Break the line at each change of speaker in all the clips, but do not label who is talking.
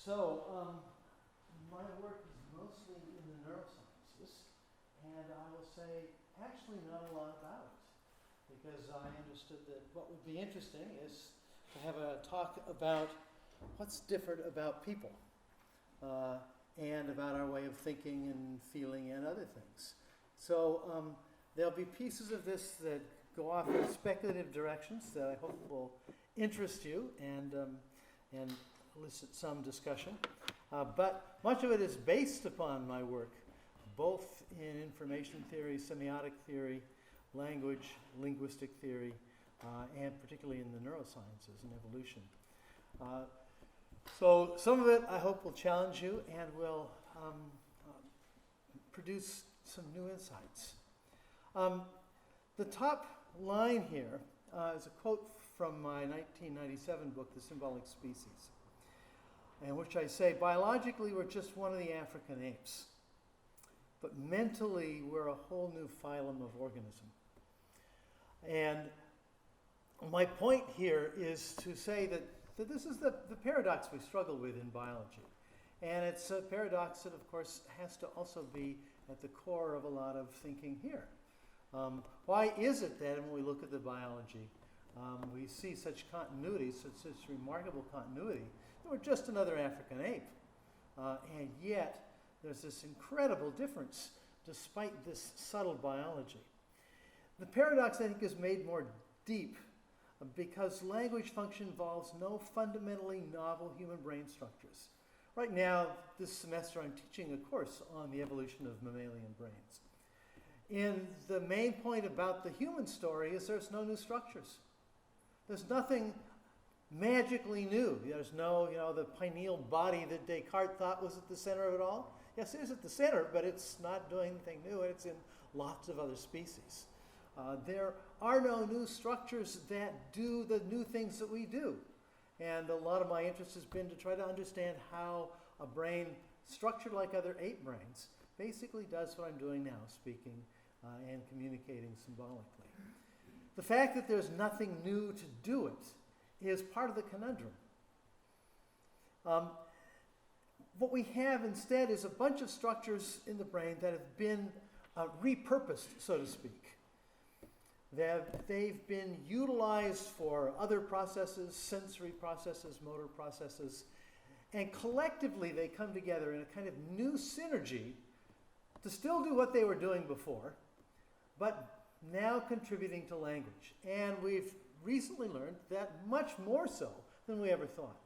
My work is mostly in the neurosciences, and I will say actually not a lot about it, because I understood that what would be interesting is to have a talk about what's different about people, and about our way of thinking and feeling and other things. So there'll be pieces of this that go off in speculative directions that I hope will interest you and elicit some discussion. But much of it is based upon my work, both in information theory, semiotic theory, language, linguistic theory, and particularly in the neurosciences and evolution. So some of it I hope will challenge you and will produce some new insights. The top line here is a quote from my 1997 book, The Symbolic Species, in which I say, biologically we're just one of the African apes, but mentally we're a whole new phylum of organism. And my point here is to say that this is the paradox we struggle with in biology. And it's a paradox that, of course, has to also be at the core of a lot of thinking here. Why is it that when we look at the biology, we see such continuity, such remarkable continuity, that we're just another African ape? And yet, there's this incredible difference despite this subtle biology. The paradox, I think, is made more deep because language function involves no fundamentally novel human brain structures. Right now, this semester, I'm teaching a course on the evolution of mammalian brains. And the main point about the human story is there's no new structures. There's nothing magically new. There's no, the pineal body that Descartes thought was at the center of it all. Yes, it is at the center, but it's not doing anything new, and it's in lots of other species. There are no new structures that do the new things that we do. And a lot of my interest has been to try to understand how a brain structured like other ape brains basically does what I'm doing now, speaking and communicating symbolically. The fact that there's nothing new to do it is part of the conundrum. What we have instead is a bunch of structures in the brain that have been repurposed, so to speak. They've been utilized for other processes, sensory processes, motor processes, and collectively they come together in a kind of new synergy to still do what they were doing before, but now contributing to language. And we've recently learned that much more so than we ever thought.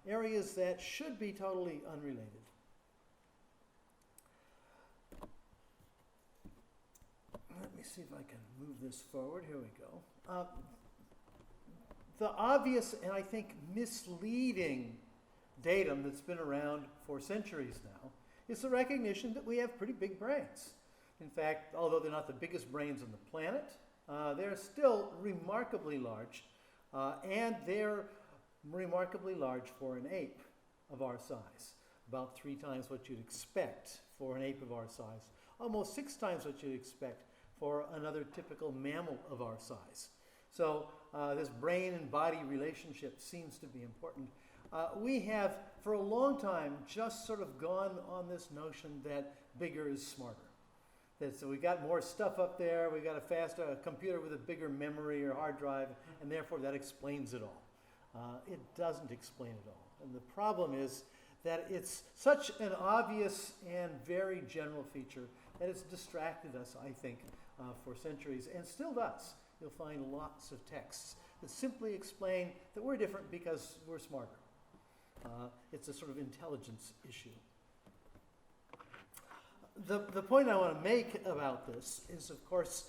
Areas that should be totally unrelated. Let me see if I can move this forward. Here we go. The obvious and I think misleading datum that's been around for centuries now is the recognition that we have pretty big brains. In fact, although they're not the biggest brains on the planet, they're still remarkably large, and they're remarkably large for an ape of our size. About 3 times what you'd expect for an ape of our size. Almost 6 times what you'd expect for another typical mammal of our size. So this brain and body relationship seems to be important. We have, for a long time, just sort of gone on this notion that bigger is smarter. So we got more stuff up there, we got a faster computer with a bigger memory or hard drive, and therefore that explains it all. It doesn't explain it all. And the problem is that it's such an obvious and very general feature that it's distracted us, I think, for centuries, and still does. You'll find lots of texts that simply explain that we're different because we're smarter. It's a sort of intelligence issue. The point I want to make about this is, of course,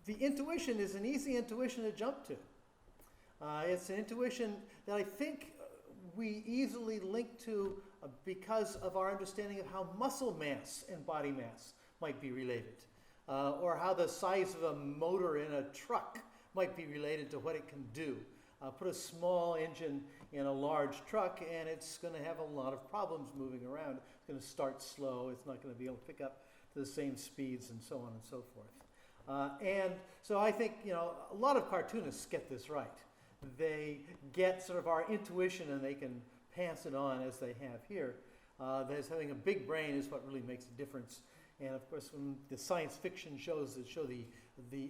the intuition is an easy intuition to jump to. It's an intuition that I think we easily link to because of our understanding of how muscle mass and body mass might be related, or how the size of a motor in a truck might be related to what it can do. Put a small engine in a large truck and it's going to have a lot of problems moving around. It's going to start slow, it's not going to be able to pick up to the same speeds and so on and so forth. And so I think, a lot of cartoonists get this right. They get sort of our intuition and they can pass it on as they have here. That is, having a big brain is what really makes a difference. And of course, when the science fiction shows that show the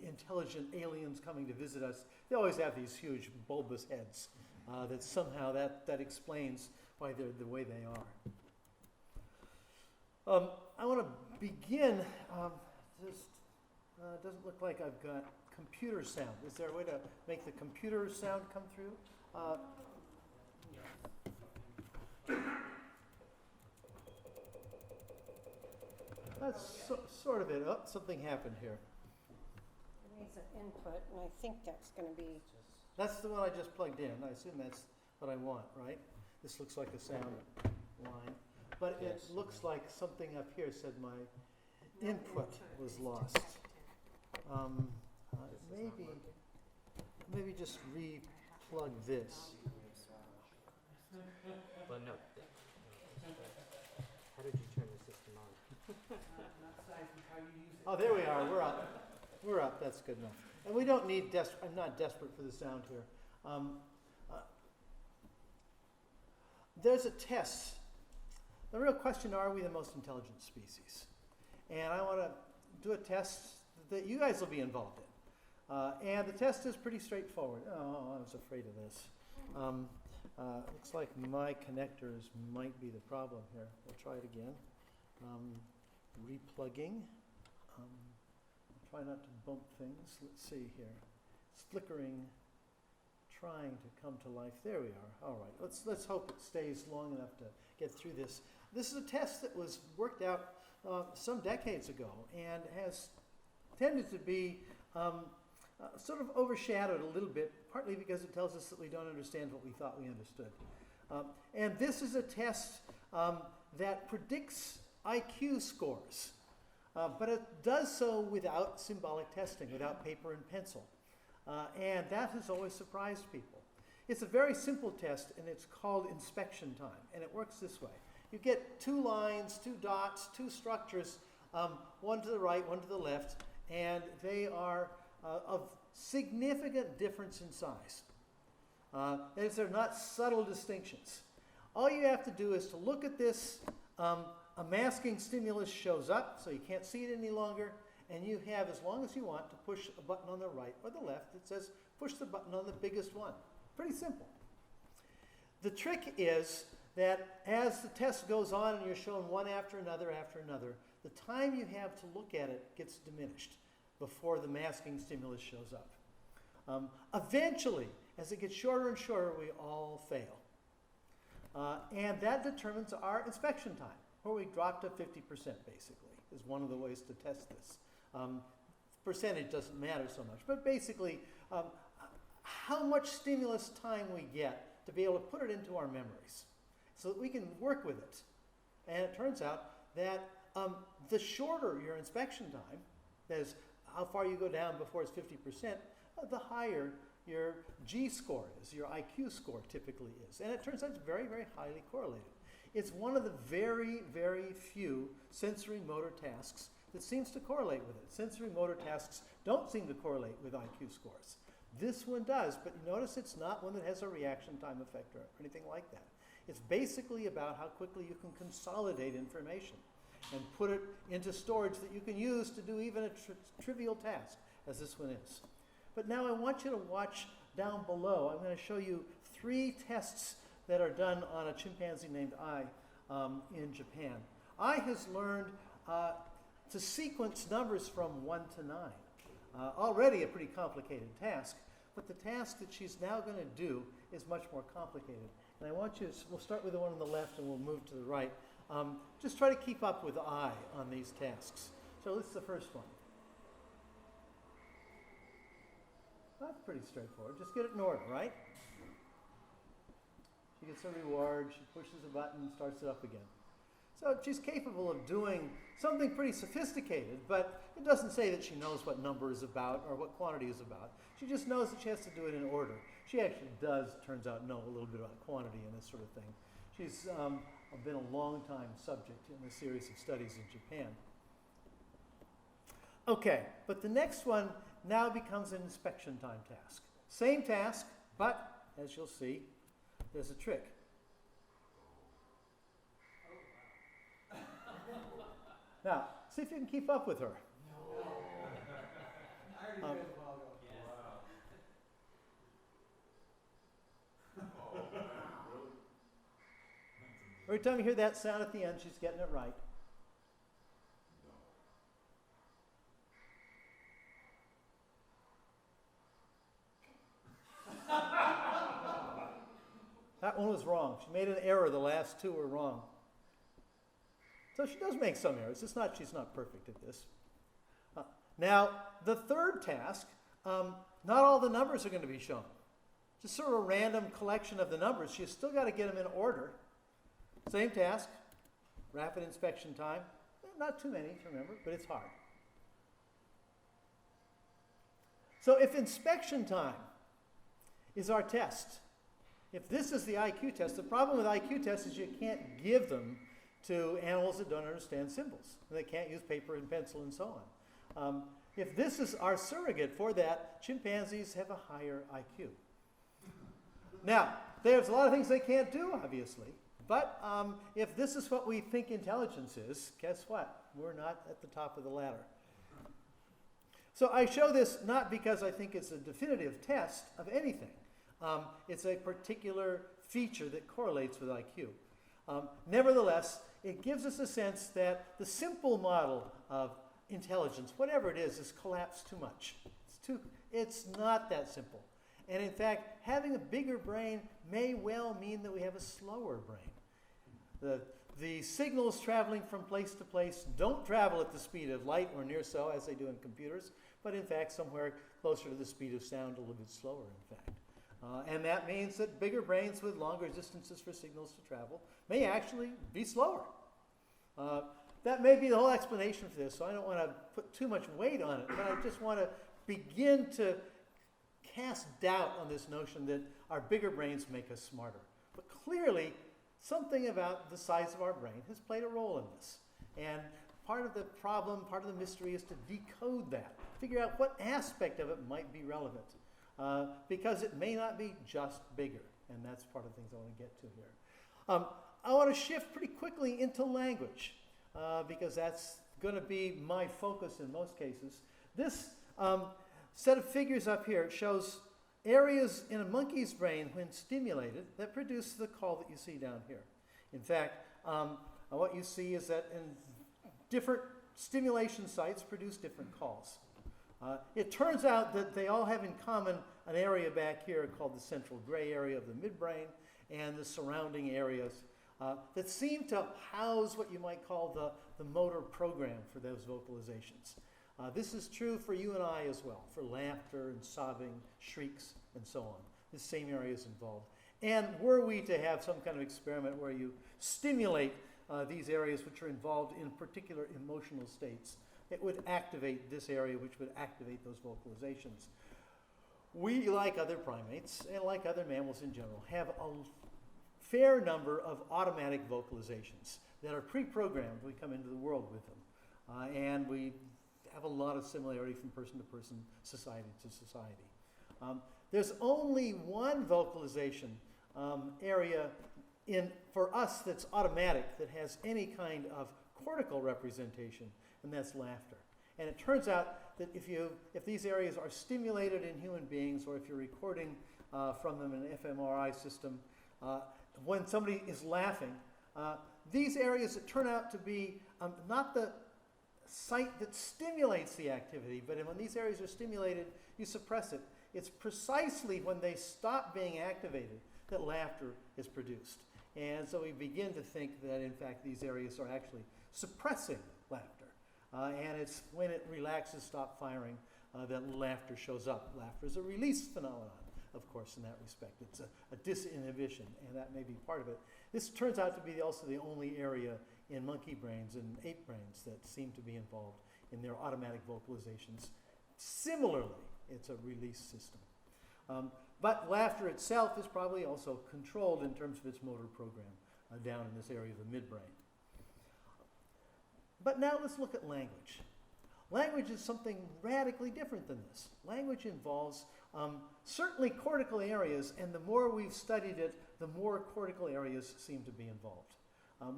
intelligent aliens coming to visit us, they always have these huge bulbous heads. That somehow that explains why they're the way they are. I want to begin. Doesn't look like I've got computer sound. Is there a way to make the computer sound come through? That's sort of it. Oh, something happened here.
There's an input, and I think that's going to be...
That's the one I just plugged in. I assume that's what I want, right? This looks like a sound line. But it looks like something up here said my input was lost. Maybe just re-plug this.
Well, no. How did you turn the system on?
Oh, there we are. We're up. We're up. That's good enough. And we don't need I'm not desperate for the sound here. There's a test. The real question, are we the most intelligent species? And I want to do a test that you guys will be involved in. And the test is pretty straightforward. Oh, I was afraid of this. Looks like my connectors might be the problem here. We'll try it again. Replugging. Try not to bump things. Let's see here. It's flickering, trying to come to life. There we are. All right. Let's hope it stays long enough to get through this. This is a test that was worked out some decades ago and has tended to be sort of overshadowed a little bit, partly because it tells us that we don't understand what we thought we understood. And this is a test that predicts IQ scores. But it does so without symbolic testing, without paper and pencil. And that has always surprised people. It's a very simple test, and it's called inspection time. And it works this way. You get 2 lines, 2 dots, 2 structures, one to the right, one to the left, and they are of significant difference in size. That is, they're not subtle distinctions. All you have to do is to look at this. A masking stimulus shows up, so you can't see it any longer, and you have, as long as you want, to push a button on the right or the left that says push the button on the biggest one. Pretty simple. The trick is that as the test goes on and you're shown one after another, the time you have to look at it gets diminished before the masking stimulus shows up. Eventually, as it gets shorter and shorter, we all fail. And that determines our inspection time, where we drop to 50% basically, is one of the ways to test this. Percentage doesn't matter so much, but basically how much stimulus time we get to be able to put it into our memories so that we can work with it. And it turns out that the shorter your inspection time, that is how far you go down before it's 50%, the higher your G score is, your IQ score typically is. And it turns out it's very, very highly correlated. It's one of the very, very few sensory motor tasks that seems to correlate with it. Sensory motor tasks don't seem to correlate with IQ scores. This one does, but you notice it's not one that has a reaction time effect or anything like that. It's basically about how quickly you can consolidate information and put it into storage that you can use to do even a trivial task, as this one is. But now I want you to watch down below. I'm going to show you 3 tests that are done on a chimpanzee named Ai in Japan. Ai has learned to sequence numbers from 1 to 9. Already a pretty complicated task, but the task that she's now going to do is much more complicated. And I want you to, we'll start with the one on the left and we'll move to the right. Just try to keep up with Ai on these tasks. So this is the first one. That's pretty straightforward. Just get it in order, right? She gets a reward, she pushes a button, starts it up again. So she's capable of doing something pretty sophisticated, but it doesn't say that she knows what number is about or what quantity is about. She just knows that she has to do it in order. She actually does, turns out, know a little bit about quantity and this sort of thing. She's been a long time subject in a series of studies in Japan. Okay, but the next one now becomes an inspection time task. Same task, but as you'll see, there's a trick. Now, see if you can keep up with her. Um, every time you hear that sound at the end, she's getting it right. That one was wrong. She made an error. The last two were wrong. So she does make some errors. It's not she's not perfect at this. Now, the third task, not all the numbers are going to be shown. Just sort of a random collection of the numbers. She's still got to get them in order. Same task, rapid inspection time. Not too many to remember, but it's hard. So if inspection time is our test, if this is the IQ test, the problem with IQ tests is you can't give them to animals that don't understand symbols. They can't use paper and pencil and so on. If this is our surrogate for that, chimpanzees have a higher IQ. Now, there's a lot of things they can't do, obviously. But if this is what we think intelligence is, guess what? We're not at the top of the ladder. So I show this not because I think it's a definitive test of anything. It's a particular feature that correlates with IQ. Nevertheless, it gives us a sense that the simple model of intelligence, whatever it is collapsed too much. It's not that simple. And in fact, having a bigger brain may well mean that we have a slower brain. The signals traveling from place to place don't travel at the speed of light or near so, as they do in computers, but in fact somewhere closer to the speed of sound, a little bit slower in fact. And that means that bigger brains with longer distances for signals to travel may actually be slower. That may be the whole explanation for this, so I don't want to put too much weight on it, but I just want to begin to cast doubt on this notion that our bigger brains make us smarter. But clearly, something about the size of our brain has played a role in this. And part of the problem, part of the mystery is to decode that, figure out what aspect of it might be relevant. Because it may not be just bigger, and that's part of the things I want to get to here. I want to shift pretty quickly into language, because that's going to be my focus in most cases. This set of figures up here shows areas in a monkey's brain when stimulated that produce the call that you see down here. In fact, what you see is that in different stimulation sites produce different calls. It turns out that they all have in common an area back here called the central gray area of the midbrain and the surrounding areas that seem to house what you might call the motor program for those vocalizations. This is true for you and I as well, for laughter and sobbing, shrieks, and so on. The same area is involved. And were we to have some kind of experiment where you stimulate these areas which are involved in particular emotional states, it would activate this area, which would activate those vocalizations. We, like other primates, and like other mammals in general, have a fair number of automatic vocalizations that are pre-programmed. We come into the world with them. And we have a lot of similarity from person to person, society to society. There's only one vocalization area for us that's automatic, that has any kind of cortical representation, and that's laughter. And it turns out that if these areas are stimulated in human beings, or if you're recording from them in an fMRI system, when somebody is laughing, these areas that turn out to be not the site that stimulates the activity, but when these areas are stimulated, you suppress it. It's precisely when they stop being activated that laughter is produced. And so we begin to think that, in fact, these areas are actually suppressing laughter. And it's when it relaxes, stop firing, that laughter shows up. Laughter is a release phenomenon, of course, in that respect. It's a disinhibition, and that may be part of it. This turns out to be also the only area in monkey brains and ape brains that seem to be involved in their automatic vocalizations. Similarly, it's a release system. But laughter itself is probably also controlled in terms of its motor program down in this area of the midbrain. But now let's look at language. Language is something radically different than this. Language involves certainly cortical areas, and the more we've studied it, the more cortical areas seem to be involved.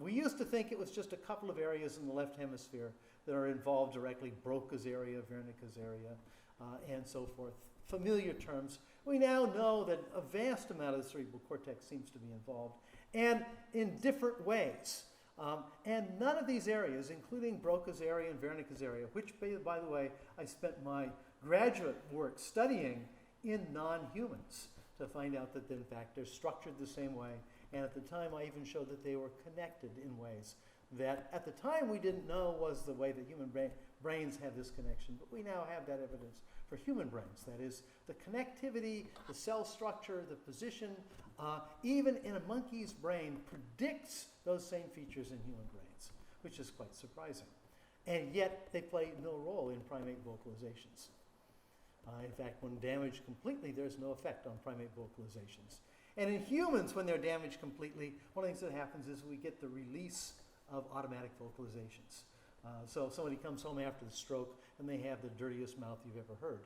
We used to think it was just a couple of areas in the left hemisphere that are involved directly, Broca's area, Wernicke's area, and so forth. Familiar terms. We now know that a vast amount of the cerebral cortex seems to be involved, and in different ways. And none of these areas, including Broca's area and Wernicke's area, which, by the way, I spent my graduate work studying in non-humans to find out that, in fact, they're structured the same way. And at the time, I even showed that they were connected in ways that, at the time, we didn't know was the way that human brains have this connection. But we now have that evidence for human brains. That is, the connectivity, the cell structure, the position, even in a monkey's brain, predicts those same features in human brains, which is quite surprising. And yet, they play no role in primate vocalizations. In fact, when damaged completely, there's no effect on primate vocalizations. And in humans, when they're damaged completely, one of the things that happens is we get the release of automatic vocalizations. So if somebody comes home after the stroke and they have the dirtiest mouth you've ever heard,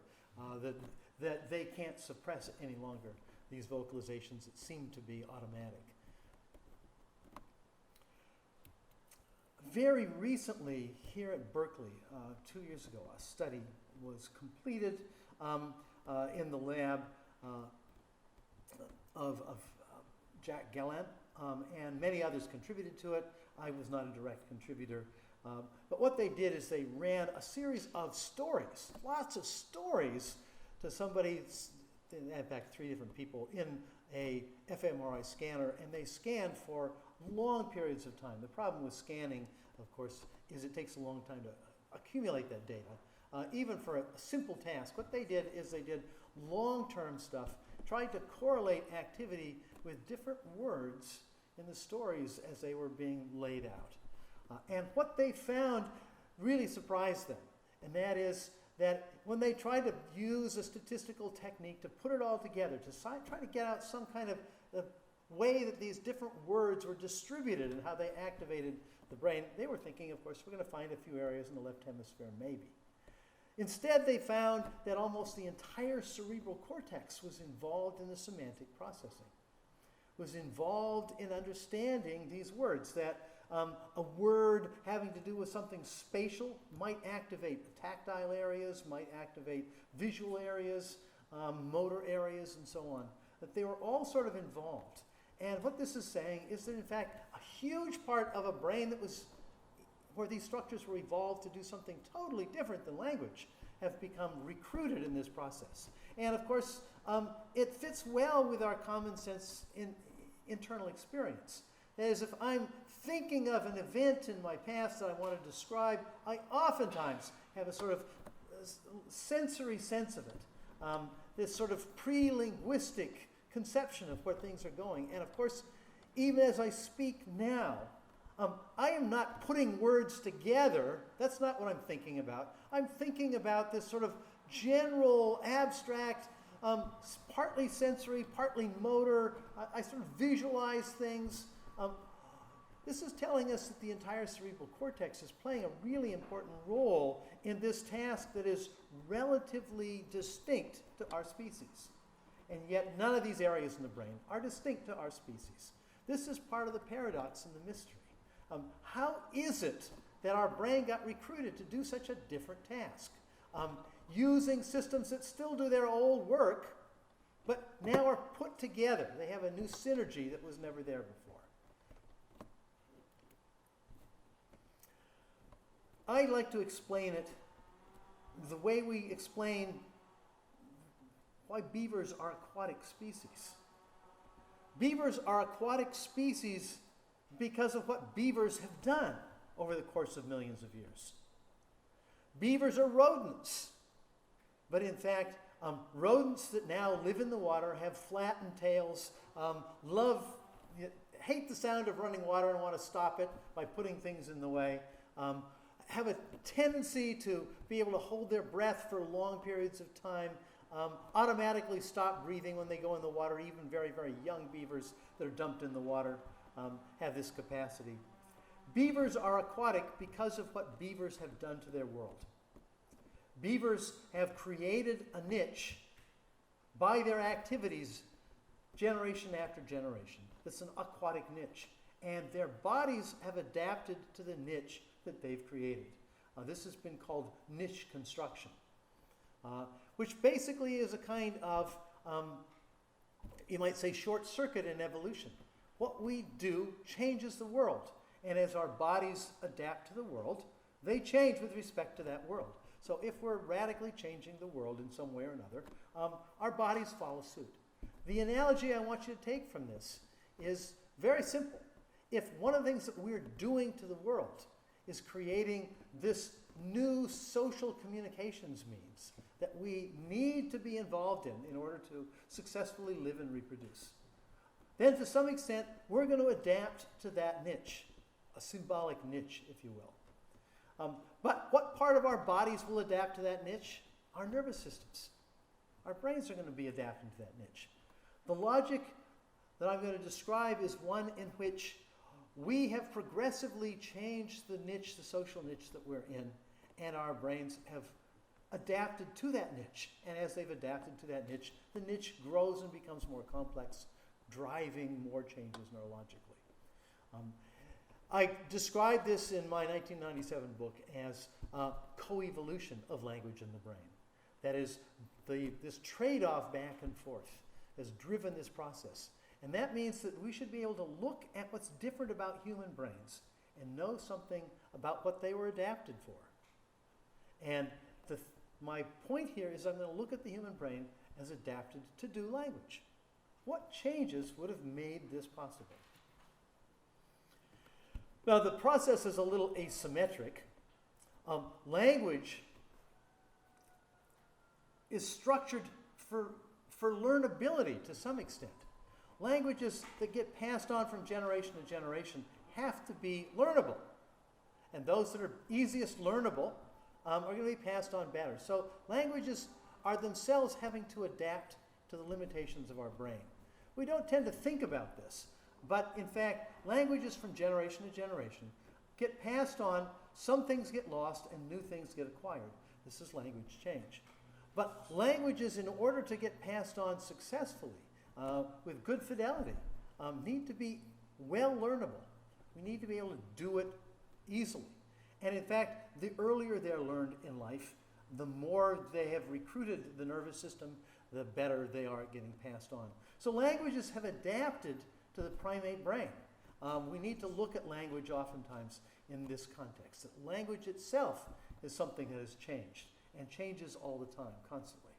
that they can't suppress it any longer, these vocalizations that seem to be automatic. Very recently, here at Berkeley, 2 years ago, a study was completed in the lab of Jack Gallant, and many others contributed to it. I was not a direct contributor. But what they did is they ran a series of stories, lots of stories, to somebody, in fact, 3 different people, in a fMRI scanner, and they scanned for long periods of time. The problem with scanning, of course, is it takes a long time to accumulate that data. Even for a simple task, what they did is they did long-term stuff, tried to correlate activity with different words in the stories as they were being laid out. And what they found really surprised them, and that is that when they tried to use a statistical technique to put it all together, to try to get out some kind of way that these different words were distributed and how they activated the brain, they were thinking, of course, we're going to find a few areas in the left hemisphere, maybe. Instead, they found that almost the entire cerebral cortex was involved in the semantic processing, was involved in understanding these words, that a word having to do with something spatial might activate tactile areas, might activate visual areas, motor areas, and so on. That they were all sort of involved. And what this is saying is that, in fact, a huge part of a brain that was where these structures were evolved to do something totally different than language have become recruited in this process. And of course, it fits well with our common sense in internal experience. That is, if I'm thinking of an event in my past that I want to describe, I oftentimes have a sort of sensory sense of it, this sort of pre-linguistic conception of where things are going. And of course, even as I speak now, I am not putting words together. That's not what I'm thinking about. I'm thinking about this sort of general, abstract, partly sensory, partly motor. I sort of visualize things. This is telling us that the entire cerebral cortex is playing a really important role in this task that is relatively distinct to our species. And yet none of these areas in the brain are distinct to our species. This is part of the paradox and the mystery. How is it that our brain got recruited to do such a different task? Using systems that still do their old work, but now are put together. They have a new synergy that was never there before. I'd like to explain it the way we explain why beavers are aquatic species. Beavers are aquatic species because of what beavers have done over the course of millions of years. Beavers are rodents, but in fact, rodents that now live in the water, have flattened tails, hate the sound of running water and want to stop it by putting things in the way, have a tendency to be able to hold their breath for long periods of time, automatically stop breathing when they go in the water. Even very, very young beavers that are dumped in the water have this capacity. Beavers are aquatic because of what beavers have done to their world. Beavers have created a niche by their activities generation after generation. It's an aquatic niche. and their bodies have adapted to the niche that they've created. This has been called niche construction, which basically is a kind of, you might say, short circuit in evolution. What we do changes the world, and as our bodies adapt to the world, they change with respect to that world. So if we're radically changing the world in some way or another, our bodies follow suit. The analogy I want you to take from this is very simple. If one of the things that we're doing to the world is creating this new social communications means that we need to be involved in order to successfully live and reproduce, then to some extent we're going to adapt to that niche, a symbolic niche, if you will. But what part of our bodies will adapt to that niche? Our nervous systems. Our brains are going to be adapting to that niche. The logic that I'm going to describe is one in which we have progressively changed the niche, the social niche that we're in, and our brains have adapted to that niche. And as they've adapted to that niche, the niche grows and becomes more complex, driving more changes neurologically. I described this in my 1997 book as coevolution of language in the brain. That is, this trade-off back and forth has driven this process. And that means that we should be able to look at what's different about human brains and know something about what they were adapted for. And my point here is I'm going to look at the human brain as adapted to do language. What changes would have made this possible? Now, the process is a little asymmetric. Language is structured for learnability to some extent. Languages that get passed on from generation to generation have to be learnable. And those that are easiest learnable are going to be passed on better. So languages are themselves having to adapt to the limitations of our brain. We don't tend to think about this, but in fact, languages from generation to generation get passed on, some things get lost, and new things get acquired. This is language change. But languages, in order to get passed on successfully, with good fidelity, need to be well learnable. We need to be able to do it easily. And in fact, the earlier they're learned in life, the more they have recruited the nervous system, the better they are at getting passed on. So languages have adapted to the primate brain. We need to look at language oftentimes in this context. That language itself is something that has changed and changes all the time, constantly.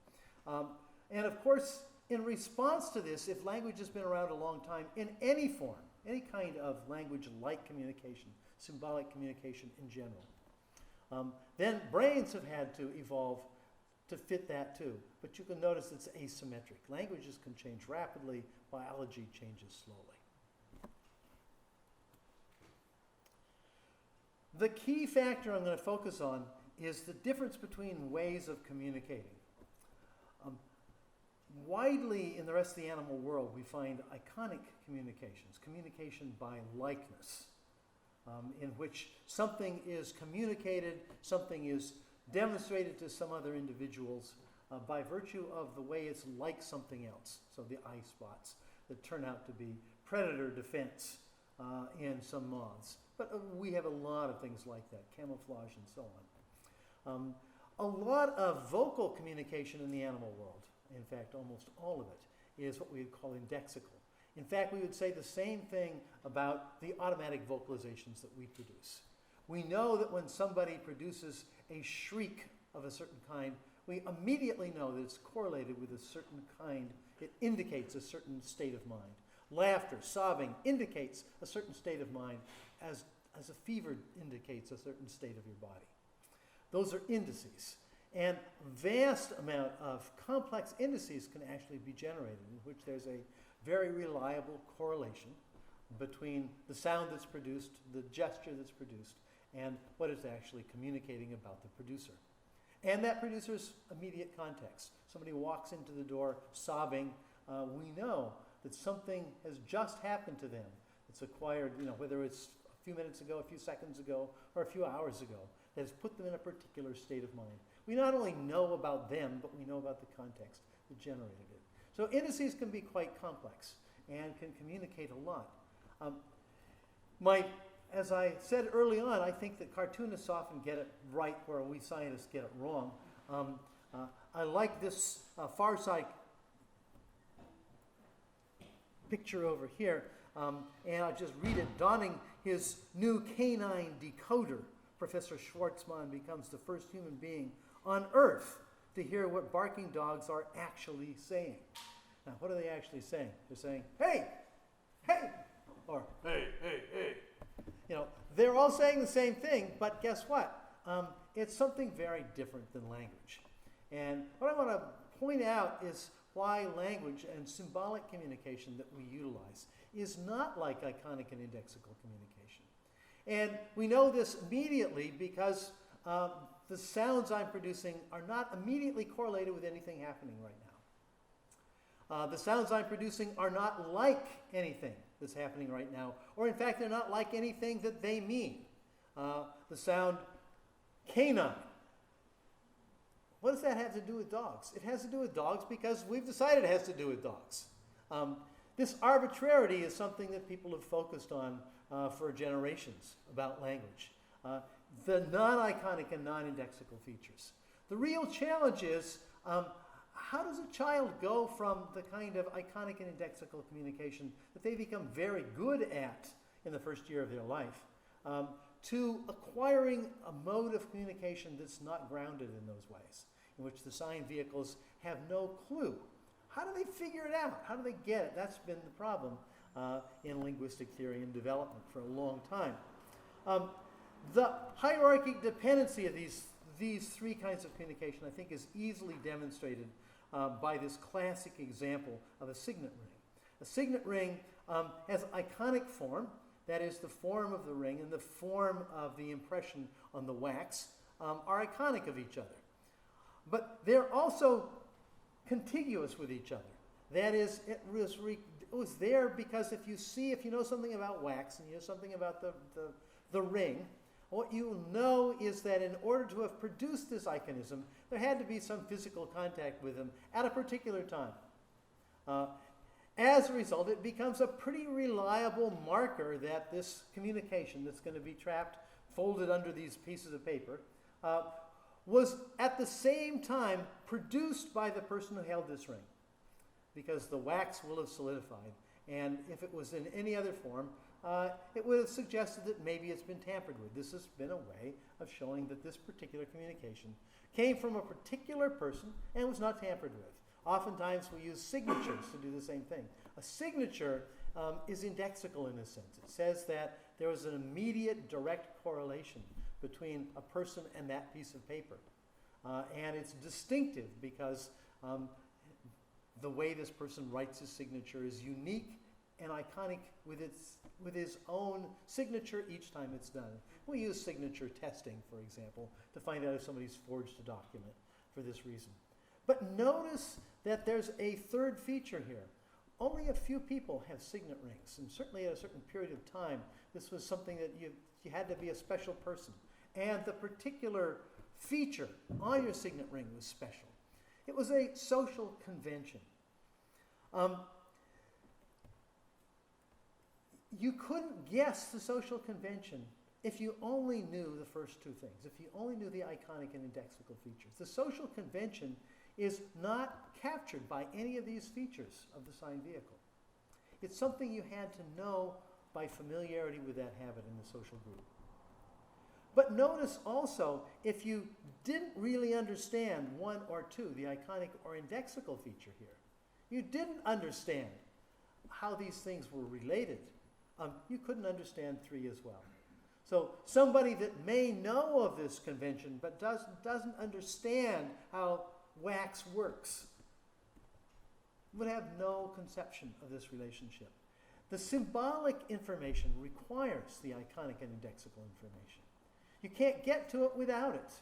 And of course, in response to this, if language has been around a long time, in any form, any kind of language-like communication, symbolic communication in general, then brains have had to evolve to fit that too. But you can notice it's asymmetric. Languages can change rapidly, biology changes slowly. The key factor I'm going to focus on is the difference between ways of communicating. Widely in the rest of the animal world, we find iconic communications, communication by likeness, in which something is communicated, something is demonstrated to some other individuals by virtue of the way it's like something else. So the eye spots that turn out to be predator defense in some moths. But we have a lot of things like that, camouflage and so on. A lot of vocal communication in the animal world, in fact, almost all of it, is what we would call indexical. In fact, we would say the same thing about the automatic vocalizations that we produce. We know that when somebody produces a shriek of a certain kind, we immediately know that it's correlated with a certain kind. It indicates a certain state of mind. Laughter, sobbing indicates a certain state of mind, as a fever indicates a certain state of your body. Those are indices. And vast amount of complex indices can actually be generated, in which there's a very reliable correlation between the sound that's produced, the gesture that's produced, and what it's actually communicating about the producer. And that producer's immediate context. Somebody walks into the door sobbing, we know that something has just happened to them. It's acquired, whether it's a few minutes ago, a few seconds ago, or a few hours ago, that has put them in a particular state of mind. We not only know about them, but we know about the context that generated it. So indices can be quite complex and can communicate a lot. as I said early on, I think that cartoonists often get it right where we scientists get it wrong. I like this far side picture over here, and I'll just read it. Donning his new canine decoder, Professor Schwartzman becomes the first human being on Earth to hear what barking dogs are actually saying. Now, what are they actually saying? They're saying, hey, hey, or hey, hey, hey. You know, they're all saying the same thing, but guess what? It's something very different than language. And what I want to point out is why language and symbolic communication that we utilize is not like iconic and indexical communication. And we know this immediately because the sounds I'm producing are not immediately correlated with anything happening right now. The sounds I'm producing are not like anything that's happening right now, or in fact, they're not like anything that they mean. The sound canine. What does that have to do with dogs? It has to do with dogs because we've decided it has to do with dogs. This arbitrarity is something that people have focused on for generations about language. The non-iconic and non-indexical features. The real challenge is how does a child go from the kind of iconic and indexical communication that they become very good at in the first year of their life to acquiring a mode of communication that's not grounded in those ways, in which the sign vehicles have no clue. How do they figure it out? How do they get it? That's been the problem in linguistic theory and development for a long time. The hierarchic dependency of these three kinds of communication, I think, is easily demonstrated by this classic example of a signet ring. A signet ring has iconic form, that is, the form of the ring and the form of the impression on the wax are iconic of each other. But they're also contiguous with each other. That is, it was there because if you know something about wax and you know something about the ring, what you know is that in order to have produced this iconism, there had to be some physical contact with them at a particular time. As a result, it becomes a pretty reliable marker that this communication that's going to be trapped, folded under these pieces of paper, was at the same time produced by the person who held this ring, because the wax will have solidified. And if it was in any other form, it would have suggested that maybe it's been tampered with. This has been a way of showing that this particular communication came from a particular person and was not tampered with. Oftentimes we use signatures to do the same thing. A signature is indexical in a sense. It says that there was an immediate direct correlation between a person and that piece of paper. And it's distinctive because the way this person writes his signature is unique and iconic with his own signature each time it's done. We use signature testing, for example, to find out if somebody's forged a document for this reason. But notice that there's a third feature here. Only a few people have signet rings, and certainly at a certain period of time, this was something that you had to be a special person. And the particular feature on your signet ring was special. It was a social convention. You couldn't guess the social convention if you only knew the first two things, if you only knew the iconic and indexical features. The social convention is not captured by any of these features of the sign vehicle. It's something you had to know by familiarity with that habit in the social group. But notice also, if you didn't really understand one or two, the iconic or indexical feature here, you didn't understand how these things were related, you couldn't understand three as well. So somebody that may know of this convention but doesn't understand how wax works would have no conception of this relationship. The symbolic information requires the iconic and indexical information. You can't get to it without it.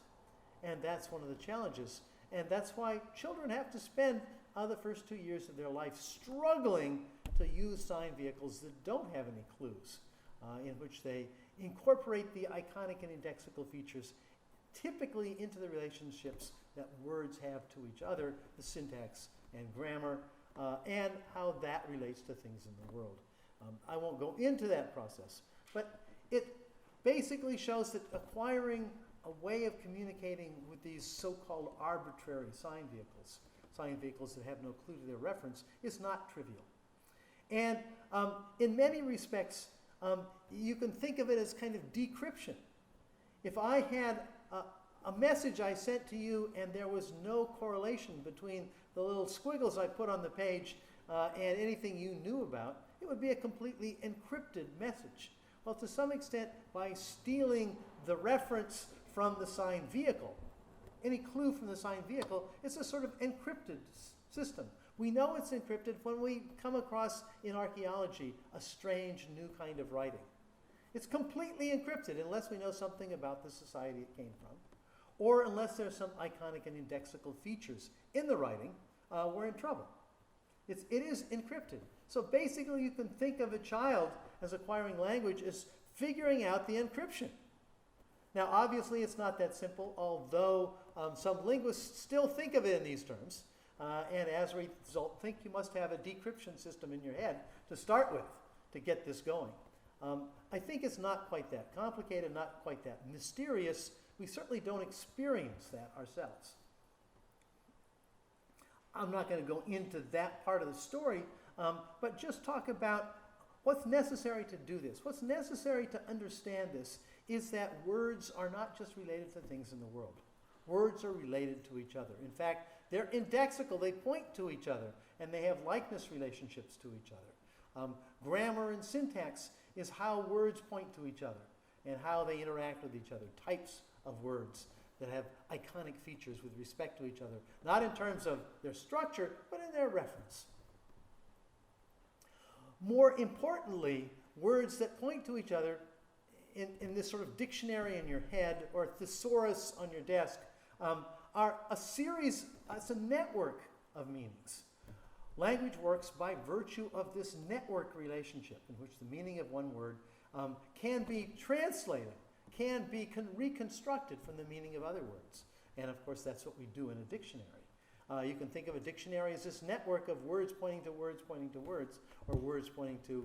And that's one of the challenges. And that's why children have to spend the first 2 years of their life struggling to use sign vehicles that don't have any clues, in which they incorporate the iconic and indexical features typically into the relationships that words have to each other, the syntax and grammar, and how that relates to things in the world. I won't go into that process, But it basically shows that acquiring a way of communicating with these so-called arbitrary sign vehicles that have no clue to their reference, is not trivial. And in many respects, you can think of it as kind of decryption. If I had a message I sent to you and there was no correlation between the little squiggles I put on the page and anything you knew about, it would be a completely encrypted message. Well, to some extent, by stealing the reference from the sign vehicle, any clue from the sign vehicle, it's a sort of encrypted system. We know it's encrypted when we come across in archaeology a strange new kind of writing. It's completely encrypted unless we know something about the society it came from, or unless there's some iconic and indexical features in the writing, we're in trouble. It is encrypted. So basically you can think of a child as acquiring language as figuring out the encryption. Now obviously it's not that simple, although some linguists still think of it in these terms, and as a result think you must have a decryption system in your head to start with to get this going. I think it's not quite that complicated, not quite that mysterious. We certainly don't experience that ourselves. I'm not going to go into that part of the story, but just talk about what's necessary to do this. What's necessary to understand this is that words are not just related to things in the world. Words are related to each other. In fact, they're indexical. They point to each other, and they have likeness relationships to each other. Grammar and syntax is how words point to each other and how they interact with each other, types of words that have iconic features with respect to each other, not in terms of their structure, but in their reference. More importantly, words that point to each other in this sort of dictionary in your head or thesaurus on your desk are a series, it's a network of meanings. Language works by virtue of this network relationship in which the meaning of one word can be translated, can be reconstructed from the meaning of other words. And of course that's what we do in a dictionary. You can think of a dictionary as this network of words pointing to words pointing to words, or words pointing to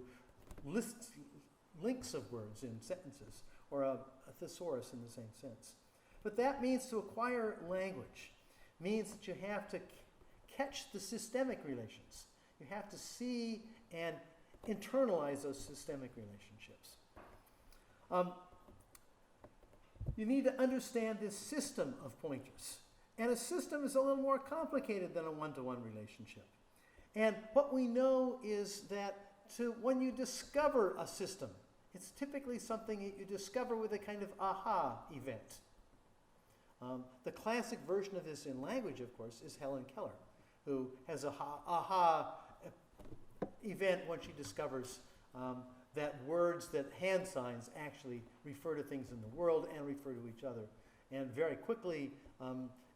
links of words in sentences, or a thesaurus in the same sense. But that means to acquire language means that you have to catch the systemic relations. You have to see and internalize those systemic relationships. You need to understand this system of pointers. And a system is a little more complicated than a one-to-one relationship. And what we know is that when you discover a system, it's typically something that you discover with a kind of aha event. The classic version of this in language, of course, is Helen Keller, who has a aha event when she discovers that words, that hand signs actually refer to things in the world and refer to each other. And very quickly,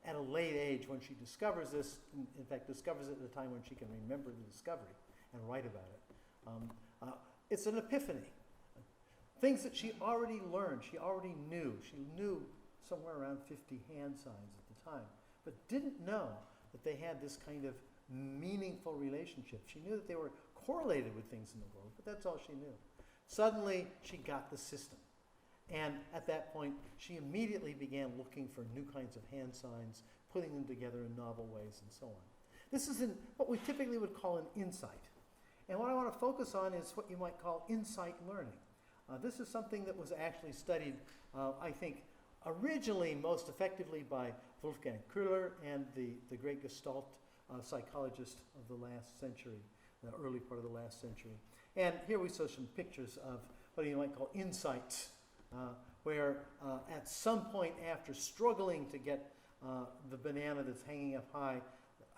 at a late age, when she discovers this, in fact discovers it at a time when she can remember the discovery and write about it, it's an epiphany. Things that she already learned, she already knew. She knew somewhere around 50 hand signs at the time, but didn't know that they had this kind of meaningful relationship. She knew that they were correlated with things in the world, but that's all she knew. Suddenly, she got the system. And at that point, she immediately began looking for new kinds of hand signs, putting them together in novel ways, and so on. This is what we typically would call an insight. And what I want to focus on is what you might call insight learning. This is something that was actually studied, I think, originally most effectively by Wolfgang Köhler and the great Gestalt psychologist of the last century, the early part of the last century. And here we saw some pictures of what you might call insights, where at some point after struggling to get the banana that's hanging up high,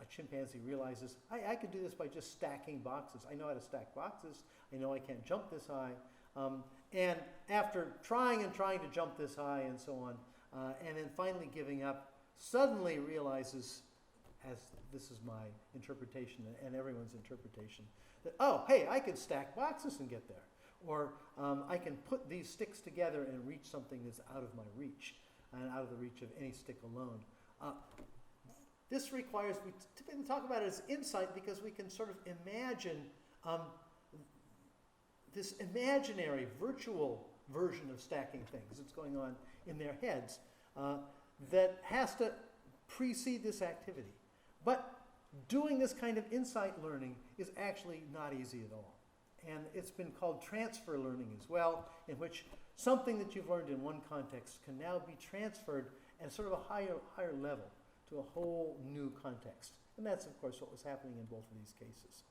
a chimpanzee realizes, I could do this by just stacking boxes. I know how to stack boxes. I know I can't jump this high. And after trying and trying to jump this high and so on, and then finally giving up, suddenly realizes, as this is my interpretation and everyone's interpretation, that, oh, hey, I can stack boxes and get there. Or I can put these sticks together and reach something that's out of my reach and out of the reach of any stick alone. This requires, we typically talk about it as insight because we can sort of imagine this imaginary, virtual version of stacking things that's going on in their heads that has to precede this activity. But doing this kind of insight learning is actually not easy at all. And it's been called transfer learning as well, in which something that you've learned in one context can now be transferred at sort of a higher level to a whole new context. And that's, of course, what was happening in both of these cases.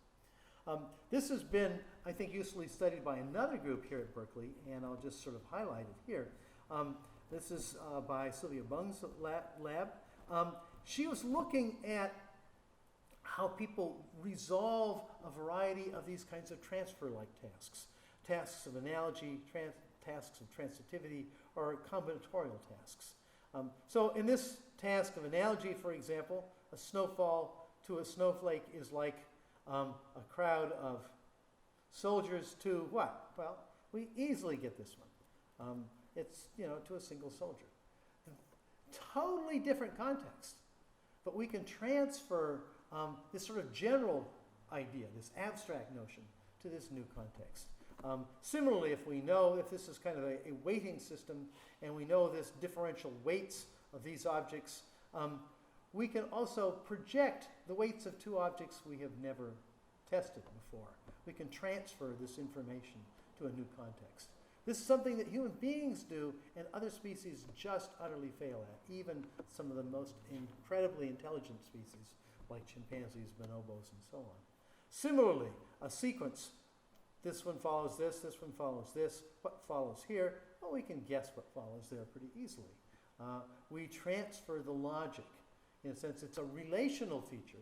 This has been, I think, usefully studied by another group here at Berkeley, and I'll just sort of highlight it here. This is by Sylvia Bung's lab. She was looking at how people resolve a variety of these kinds of transfer-like tasks. Tasks of analogy, tasks of transitivity, or combinatorial tasks. So in this task of analogy, for example, a snowfall to a snowflake is like a crowd of soldiers to what? Well, we easily get this one. It's, to a single soldier. Totally different context. But we can transfer this sort of general idea, this abstract notion, to this new context. Similarly, if this is kind of a weighting system, and we know this differential weights of these objects, we can also project the weights of two objects we have never tested before. We can transfer this information to a new context. This is something that human beings do and other species just utterly fail at, even some of the most incredibly intelligent species like chimpanzees, bonobos, and so on. Similarly, a sequence, this one follows this one follows this, what follows here? Well, we can guess what follows there pretty easily. We transfer the logic. In a sense, it's a relational feature.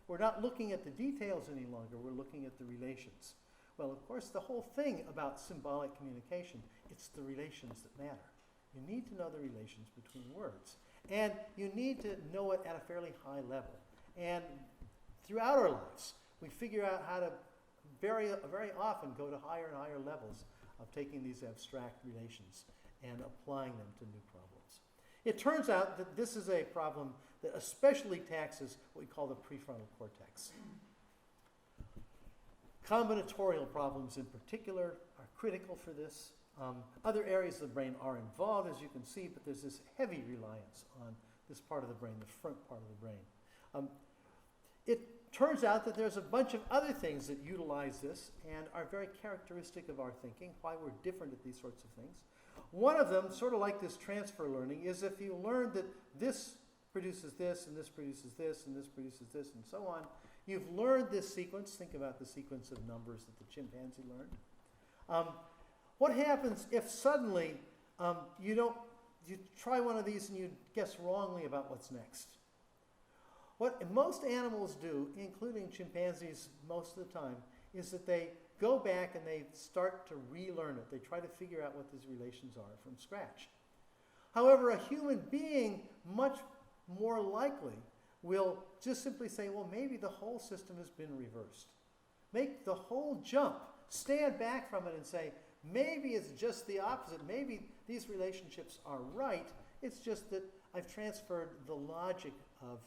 We're not looking at the details any longer, we're looking at the relations. Well, of course, the whole thing about symbolic communication, it's the relations that matter. You need to know the relations between words. And you need to know it at a fairly high level. And throughout our lives, we figure out how to very often go to higher and higher levels of taking these abstract relations and applying them to new problems. It turns out that this is a problem that especially taxes what we call the prefrontal cortex. Combinatorial problems in particular are critical for this. Other areas of the brain are involved, as you can see, but there's this heavy reliance on this part of the brain, the front part of the brain. It turns out that there's a bunch of other things that utilize this and are very characteristic of our thinking, why we're different at these sorts of things. One of them, sort of like this transfer learning, is if you learn that this produces this, and this produces this, and this produces this, and so on, you've learned this sequence. Think about the sequence of numbers that the chimpanzee learned. What happens if suddenly you try one of these and you guess wrongly about what's next? What most animals do, including chimpanzees most of the time, is that they go back and they start to relearn it. They try to figure out what these relations are from scratch. However, a human being, much more likely, will just simply say, well, maybe the whole system has been reversed. Make the whole jump, stand back from it and say, maybe it's just the opposite. Maybe these relationships are right. It's just that I've transferred the logic of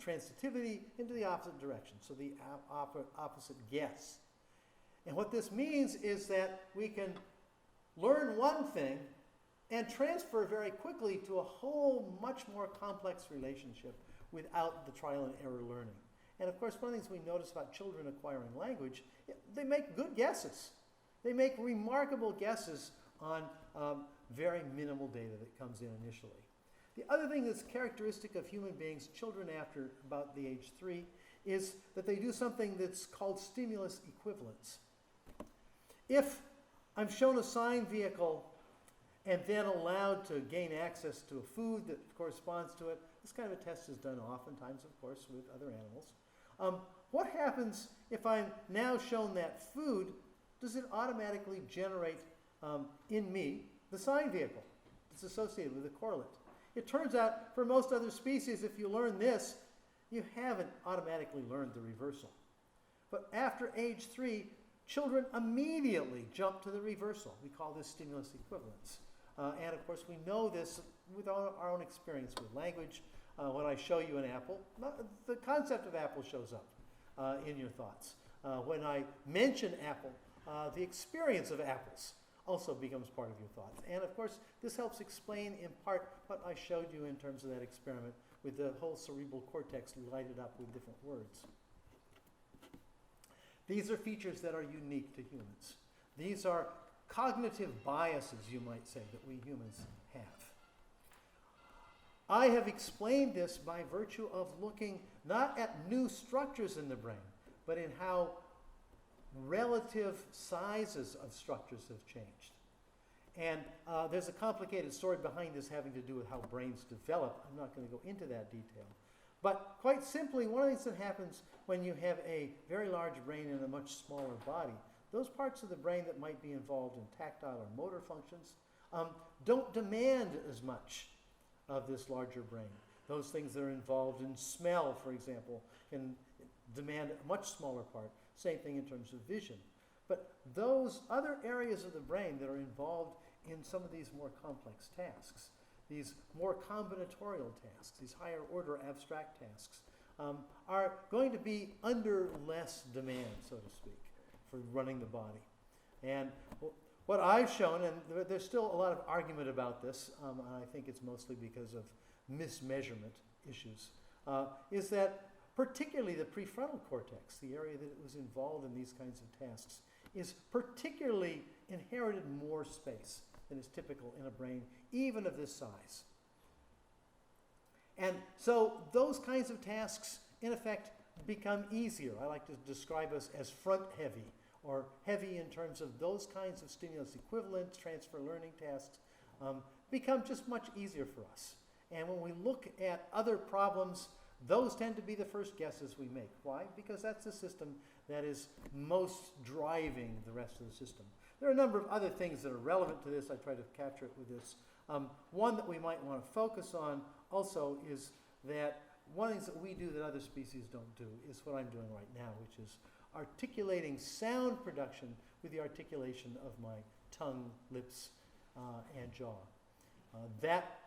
transitivity into the opposite direction, so the opposite guess. And what this means is that we can learn one thing and transfer very quickly to a whole much more complex relationship without the trial and error learning. And of course, one of the things we notice about children acquiring language, they make good guesses. They make remarkable guesses on very minimal data that comes in initially. The other thing that's characteristic of human beings, children after about the age 3, is that they do something that's called stimulus equivalence. If I'm shown a sign vehicle and then allowed to gain access to a food that corresponds to it, this kind of a test is done oftentimes, of course, with other animals. What happens if I'm now shown that food? Does it automatically generate in me the sign vehicle that's associated with the correlate? It turns out for most other species, if you learn this, you haven't automatically learned the reversal. But after age 3, children immediately jump to the reversal. We call this stimulus equivalence. And of course, we know this with our own experience with language. When I show you an apple, the concept of apple shows up in your thoughts. When I mention apple, the experience of apples also becomes part of your thoughts. And of course, this helps explain in part what I showed you in terms of that experiment with the whole cerebral cortex lighted up with different words. These are features that are unique to humans. These are cognitive biases, you might say, that we humans have. I have explained this by virtue of looking not at new structures in the brain, but in how relative sizes of structures have changed. And there's a complicated story behind this having to do with how brains develop. I'm not going to go into that detail. But quite simply, one of the things that happens when you have a very large brain in a much smaller body, those parts of the brain that might be involved in tactile or motor functions don't demand as much of this larger brain. Those things that are involved in smell, for example, can demand a much smaller part. Same thing in terms of vision. But those other areas of the brain that are involved in some of these more complex tasks, these more combinatorial tasks, these higher order abstract tasks, are going to be under less demand, so to speak, for running the body. And what I've shown, and there's still a lot of argument about this, and I think it's mostly because of mismeasurement issues, is that particularly the prefrontal cortex, the area that was involved in these kinds of tasks, is particularly inherited more space than is typical in a brain, even of this size. And so those kinds of tasks, in effect, become easier. I like to describe us as front-heavy, or heavy in terms of those kinds of stimulus equivalent transfer learning tasks, become just much easier for us. And when we look at other problems, those tend to be the first guesses we make. Why? Because that's the system that is most driving the rest of the system. There are a number of other things that are relevant to this. I try to capture it with this. One that we might want to focus on also is that one of the things that we do that other species don't do is what I'm doing right now, which is articulating sound production with the articulation of my tongue, lips, and jaw. That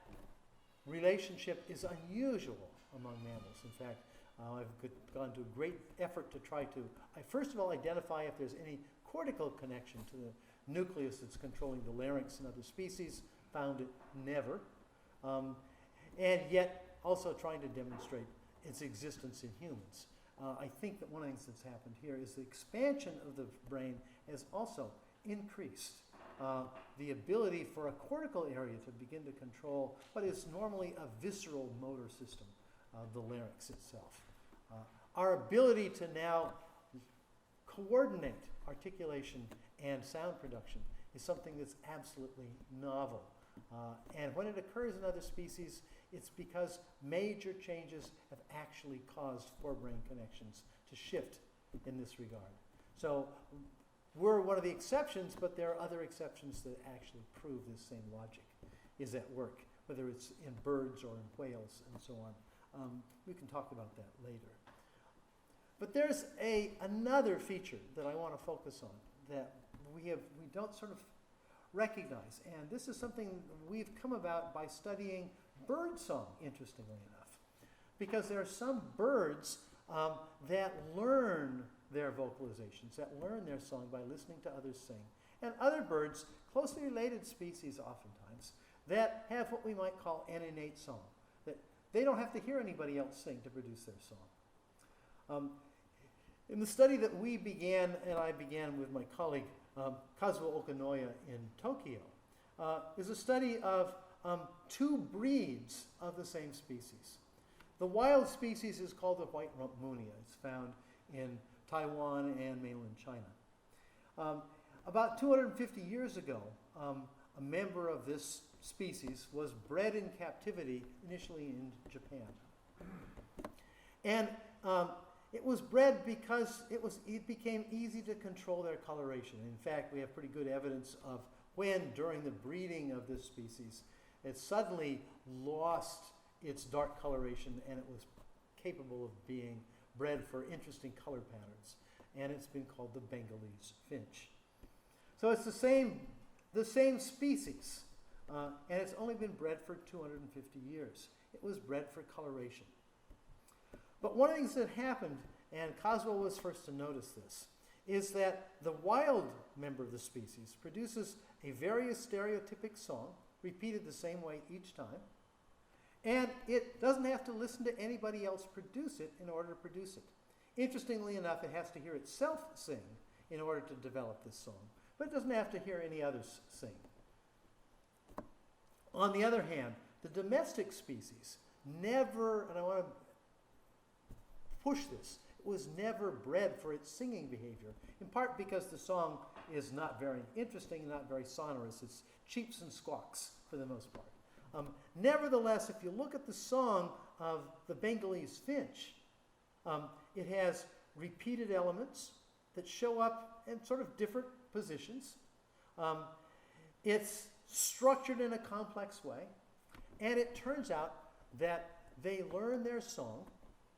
relationship is unusual among mammals. In fact, I've gone to a great effort to try to, first of all, identify if there's any cortical connection to the nucleus that's controlling the larynx in other species. Found it never. And yet also trying to demonstrate its existence in humans. I think that one of the things that's happened here is the expansion of the brain has also increased the ability for a cortical area to begin to control what is normally a visceral motor system, the larynx itself. Our ability to now coordinate articulation and sound production is something that's absolutely novel. And when it occurs in other species, it's because major changes have actually caused forebrain connections to shift in this regard. So we're one of the exceptions, but there are other exceptions that actually prove this same logic is at work, whether it's in birds or in whales and so on. We can talk about that later. But there's another feature that I want to focus on that we don't sort of recognize. And this is something we've come about by studying bird song, interestingly enough. Because there are some birds that learn their vocalizations, that learn their song by listening to others sing. And other birds, closely related species oftentimes, that have what we might call an innate song. That they don't have to hear anybody else sing to produce their song. In the study that we began, and I began with my colleague Kazuo Okanoya in Tokyo, is a study of two breeds of the same species. The wild species is called the white-rumped munia. It's found in Taiwan and mainland China. About 250 years ago, a member of this species was bred in captivity, initially in Japan. And it was bred because it became easy to control their coloration. In fact, we have pretty good evidence of when, during the breeding of this species, it suddenly lost its dark coloration and it was capable of being bred for interesting color patterns. And it's been called the Bengalese finch. So it's the same species, and it's only been bred for 250 years. It was bred for coloration. But one of the things that happened, and Kazuo was first to notice this, is that the wild member of the species produces a very stereotypic song, repeated the same way each time, and it doesn't have to listen to anybody else produce it in order to produce it. Interestingly enough, it has to hear itself sing in order to develop this song, but it doesn't have to hear any others sing. On the other hand, the domestic species never, and I want to push this, it was never bred for its singing behavior, in part because the song is not very interesting, not very sonorous. It's cheeps and squawks for the most part. Nevertheless, if you look at the song of the Bengalese finch, it has repeated elements that show up in sort of different positions. It's structured in a complex way, and it turns out that they learn their song,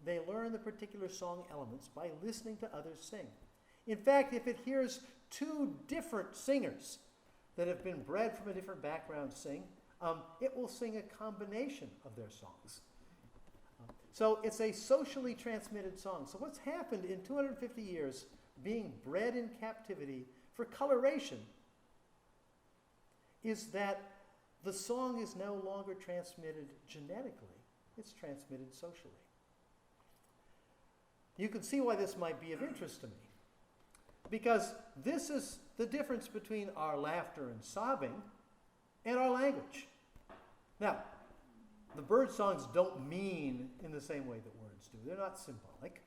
they learn the particular song elements by listening to others sing. In fact, if it hears two different singers that have been bred from a different background sing, it will sing a combination of their songs. So it's a socially transmitted song. So what's happened in 250 years being bred in captivity for coloration is that the song is no longer transmitted genetically, it's transmitted socially. You can see why this might be of interest to me, because this is the difference between our laughter and sobbing and our language. Now, the bird songs don't mean in the same way that words do. They're not symbolic.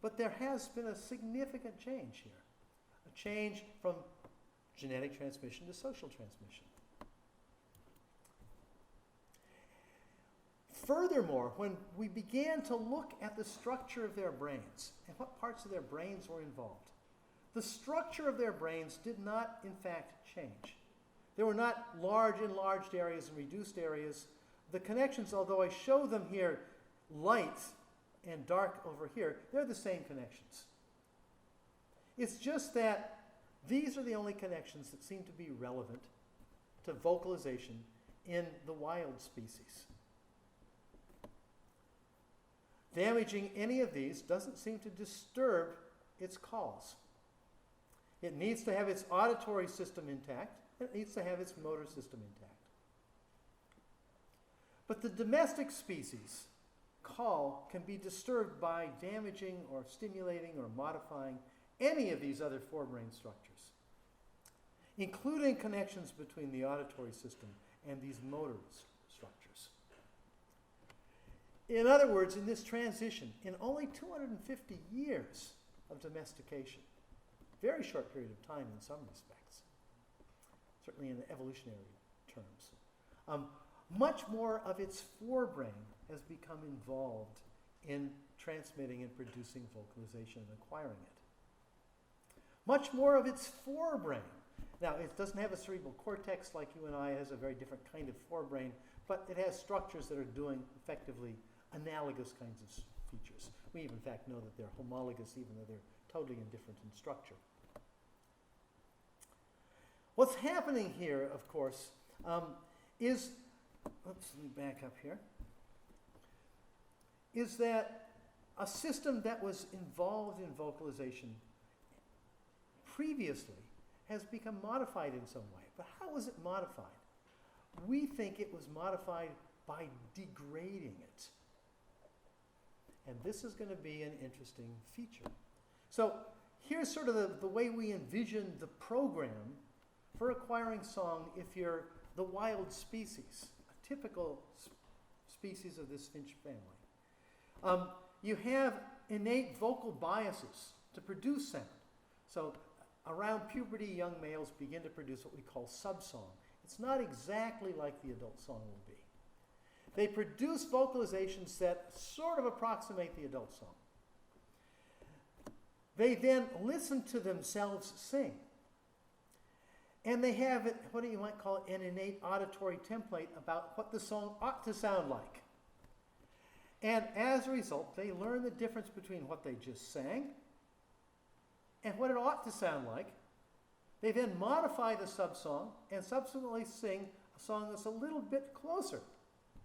But there has been a significant change here, a change from genetic transmission to social transmission. Furthermore, when we began to look at the structure of their brains and what parts of their brains were involved, the structure of their brains did not, in fact, change. There were not large enlarged areas and reduced areas. The connections, although I show them here light and dark over here, they're the same connections. It's just that these are the only connections that seem to be relevant to vocalization in the wild species. Damaging any of these doesn't seem to disturb its calls. It needs to have its auditory system intact, and it needs to have its motor system intact. But the domestic species call can be disturbed by damaging or stimulating or modifying any of these other forebrain structures, including connections between the auditory system and these motor structures. In other words, in this transition, in only 250 years of domestication, very short period of time in some respects, certainly in evolutionary terms, much more of its forebrain has become involved in transmitting and producing vocalization and acquiring it. Much more of its forebrain. Now, it doesn't have a cerebral cortex like you and I. It has a very different kind of forebrain, but it has structures that are doing effectively analogous kinds of features. We even, in fact, know that they're homologous, even though they're totally indifferent in structure. What's happening here, of course, is, let me back up here, is that a system that was involved in vocalization previously has become modified in some way. But how was it modified? We think it was modified by degrading it. And this is going to be an interesting feature. So here's sort of the way we envision the program for acquiring song if you're the wild species, a typical species of this finch family. You have innate vocal biases to produce sound. So around puberty, young males begin to produce what we call subsong. It's not exactly like the adult song will be. They produce vocalizations that sort of approximate the adult song. They then listen to themselves sing. And they have what you might call an innate auditory template about what the song ought to sound like. And as a result, they learn the difference between what they just sang and what it ought to sound like. They then modify the subsong and subsequently sing a song that's a little bit closer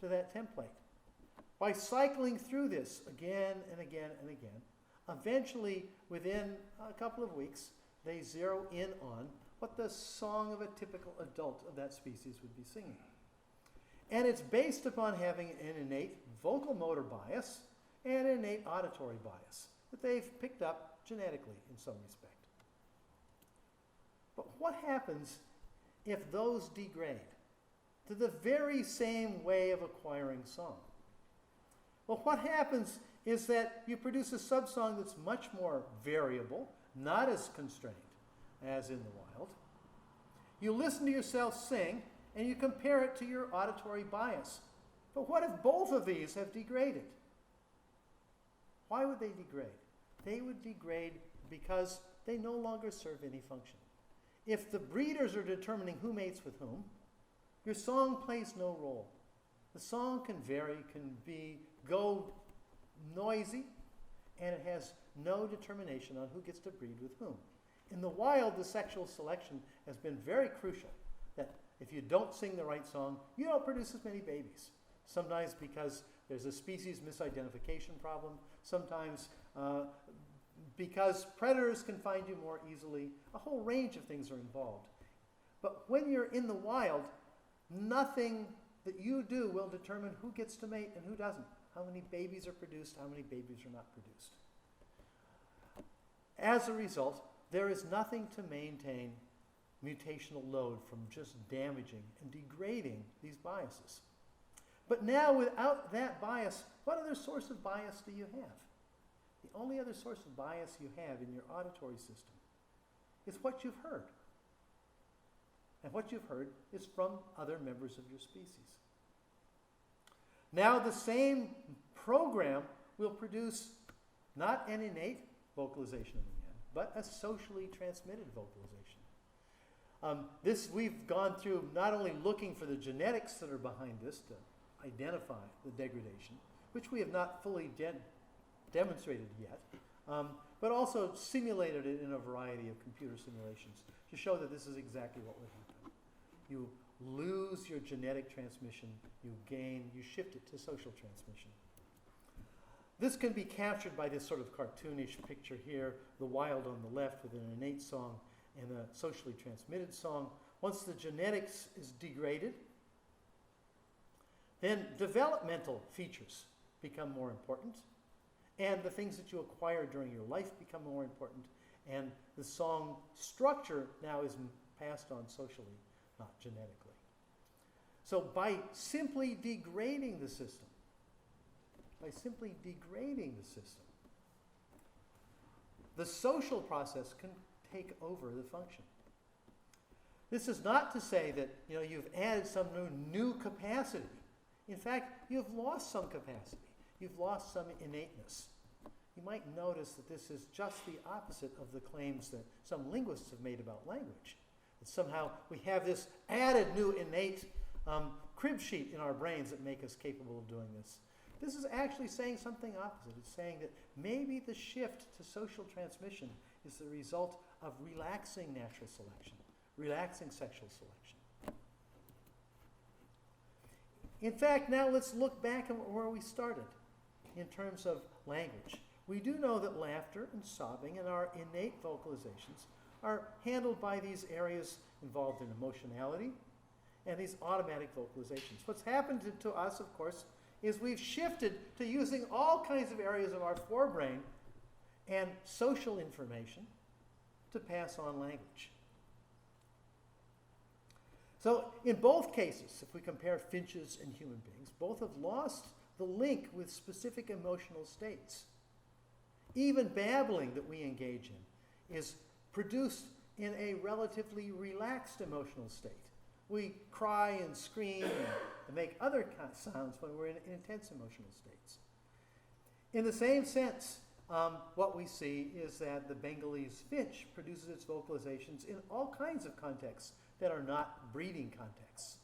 to that template. By cycling through this again and again and again, eventually, within a couple of weeks, they zero in on what the song of a typical adult of that species would be singing. And it's based upon having an innate vocal motor bias and an innate auditory bias that they've picked up genetically in some respect. But what happens if those degrade to the very same way of acquiring song? Well, what happens is that you produce a subsong that's much more variable, not as constrained as in the wild. You listen to yourself sing, and you compare it to your auditory bias. But what if both of these have degraded? Why would they degrade? They would degrade because they no longer serve any function. If the breeders are determining who mates with whom, your song plays no role. The song can vary, go noisy, and it has no determination on who gets to breed with whom. In the wild, the sexual selection has been very crucial, that if you don't sing the right song, you don't produce as many babies. Sometimes because there's a species misidentification problem, sometimes because predators can find you more easily. A whole range of things are involved. But when you're in the wild, nothing that you do will determine who gets to mate and who doesn't. How many babies are produced, how many babies are not produced. As a result, there is nothing to maintain mutational load from just damaging and degrading these biases. But now, without that bias, what other source of bias do you have? The only other source of bias you have in your auditory system is what you've heard. And what you've heard is from other members of your species. Now the same program will produce not an innate vocalization of the man, but a socially transmitted vocalization. We've gone through not only looking for the genetics that are behind this to identify the degradation, which we have not fully demonstrated yet, but also simulated it in a variety of computer simulations to show that this is exactly what would happen. You lose your genetic transmission, you shift it to social transmission. This can be captured by this sort of cartoonish picture here, the wild on the left with an innate song and a socially transmitted song. Once the genetics is degraded, then developmental features become more important, and the things that you acquire during your life become more important, and the song structure now is passed on socially, not genetically. So by simply degrading the system, the social process can take over the function. This is not to say that you've added some new capacity. In fact, you've lost some capacity. You've lost some innateness. You might notice that this is just the opposite of the claims that some linguists have made about language. That somehow we have this added new innate crib sheet in our brains that make us capable of doing this. This is actually saying something opposite. It's saying that maybe the shift to social transmission is the result of relaxing natural selection, relaxing sexual selection. In fact, now let's look back at where we started in terms of language. We do know that laughter and sobbing and our innate vocalizations are handled by these areas involved in emotionality and these automatic vocalizations. What's happened to us, of course, is we've shifted to using all kinds of areas of our forebrain and social information to pass on language. So in both cases, if we compare finches and human beings, both have lost the link with specific emotional states. Even babbling that we engage in is produced in a relatively relaxed emotional state. We cry and scream and make other sounds when we're in intense emotional states. In the same sense, what we see is that the Bengalese finch produces its vocalizations in all kinds of contexts that are not breeding contexts.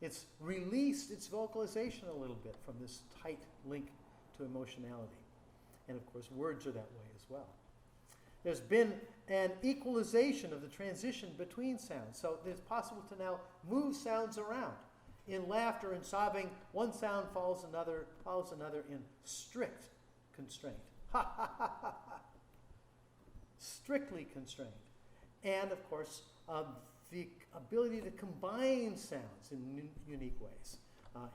It's released its vocalization a little bit from this tight link to emotionality. And of course, words are that way as well. There's been an equalization of the transition between sounds, so it's possible to now move sounds around. In laughter and sobbing, one sound follows another in strict constraint, Ha ha ha ha ha. Strictly constrained. And of course, the ability to combine sounds in unique ways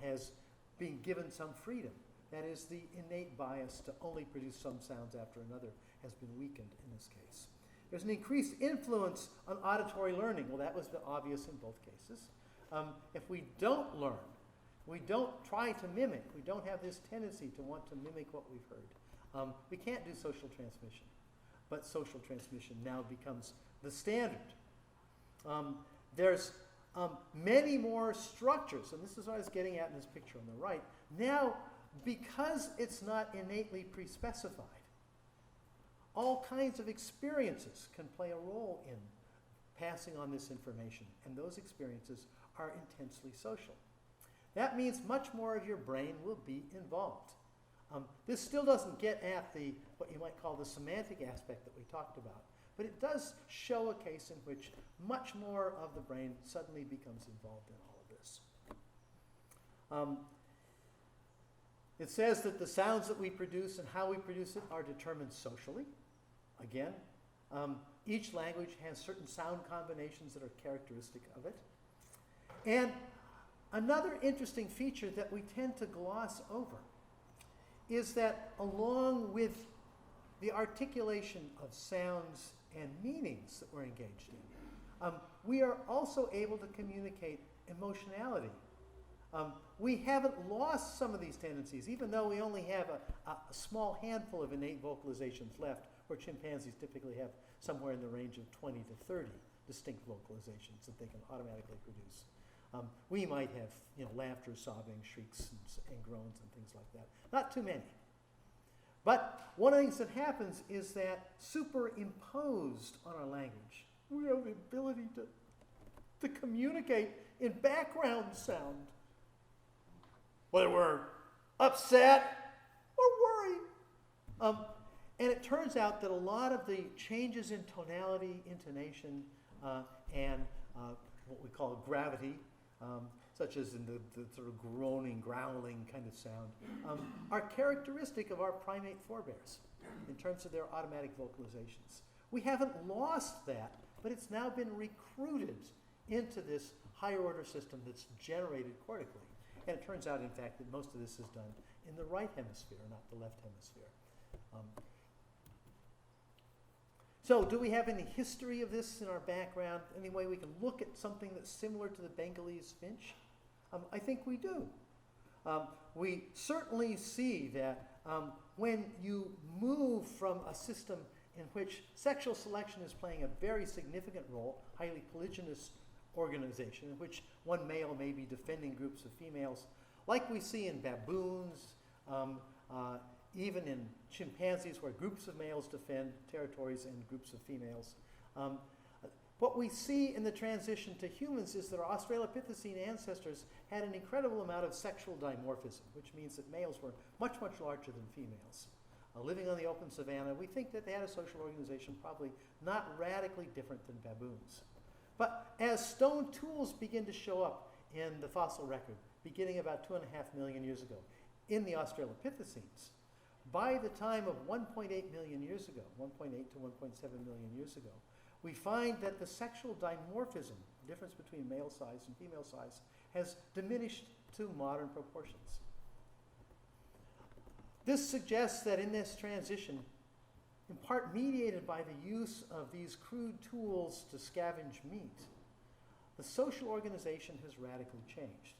has been given some freedom. That is, the innate bias to only produce some sounds after another has been weakened in this case. There's an increased influence on auditory learning. Well, that was obvious in both cases. If we don't learn, we don't try to mimic, we don't have this tendency to want to mimic what we've heard, we can't do social transmission. But social transmission now becomes the standard. There's many more structures, and this is what I was getting at in this picture on the right. Now, because it's not innately pre-specified, all kinds of experiences can play a role in passing on this information, and those experiences are intensely social. That means much more of your brain will be involved. This still doesn't get at what you might call the semantic aspect that we talked about, but it does show a case in which much more of the brain suddenly becomes involved in all of this. It says that the sounds that we produce and how we produce it are determined socially. Again, each language has certain sound combinations that are characteristic of it. And another interesting feature that we tend to gloss over is that along with the articulation of sounds and meanings that we're engaged in, we are also able to communicate emotionality. We haven't lost some of these tendencies, even though we only have a small handful of innate vocalizations left, where chimpanzees typically have somewhere in the range of 20 to 30 distinct vocalizations that they can automatically produce. We might have, laughter, sobbing, shrieks, and groans, and things like that. Not too many. But one of the things that happens is that superimposed on our language, we have the ability to communicate in background sound, whether we're upset or worried. And it turns out that a lot of the changes in tonality, intonation, and what we call gravity, such as in the sort of groaning, growling kind of sound, are characteristic of our primate forebears in terms of their automatic vocalizations. We haven't lost that, but it's now been recruited into this higher order system that's generated cortically. And it turns out, in fact, that most of this is done in the right hemisphere, not the left hemisphere. So do we have any history of this in our background? Any way we can look at something that's similar to the Bengalese finch? I think we do. We certainly see that when you move from a system in which sexual selection is playing a very significant role, highly polygynous organization, in which one male may be defending groups of females, like we see in baboons, even in chimpanzees where groups of males defend territories and groups of females. What we see in the transition to humans is that our Australopithecine ancestors had an incredible amount of sexual dimorphism, which means that males were much, much larger than females. Living on the open savanna, we think that they had a social organization probably not radically different than baboons. But as stone tools begin to show up in the fossil record, beginning about 2.5 million years ago, in the Australopithecines, by the time of 1.8 million years ago, 1.8 to 1.7 million years ago, we find that the sexual dimorphism, the difference between male size and female size, has diminished to modern proportions. This suggests that in this transition, in part mediated by the use of these crude tools to scavenge meat, the social organization has radically changed.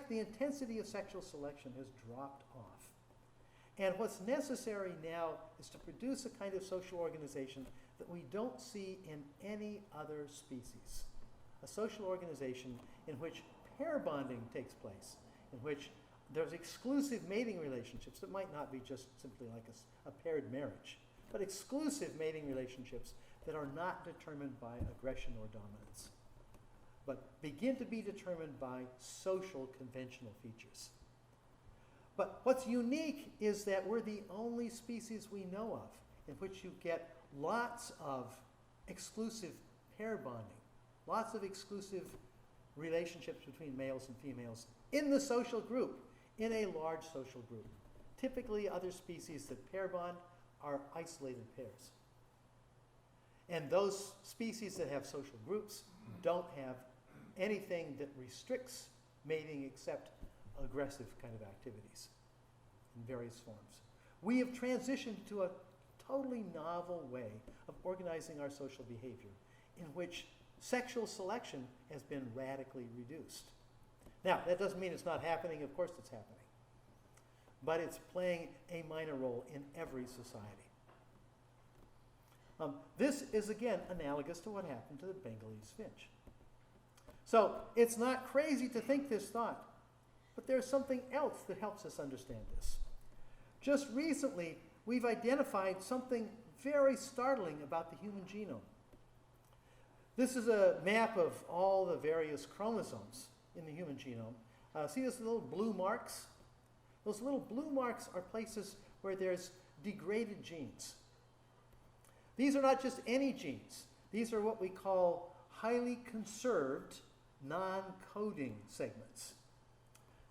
The intensity of sexual selection has dropped off. And what's necessary now is to produce a kind of social organization that we don't see in any other species. A social organization in which pair bonding takes place, in which there's exclusive mating relationships that might not be just simply like a paired marriage, but exclusive mating relationships that are not determined by aggression or dominance, but begin to be determined by social conventional features. But what's unique is that we're the only species we know of in which you get lots of exclusive pair bonding, lots of exclusive relationships between males and females in the social group, in a large social group. Typically, other species that pair bond are isolated pairs. And those species that have social groups don't have anything that restricts mating except aggressive kind of activities in various forms. We have transitioned to a totally novel way of organizing our social behavior in which sexual selection has been radically reduced. Now, that doesn't mean it's not happening. Of course it's happening. But it's playing a minor role in every society. This is, again, analogous to what happened to the Bengalese finch. So it's not crazy to think this thought, but there's something else that helps us understand this. Just recently, we've identified something very startling about the human genome. This is a map of all the various chromosomes in the human genome. See those little blue marks? Those little blue marks are places where there's degraded genes. These are not just any genes. These are what we call highly conserved, non-coding segments.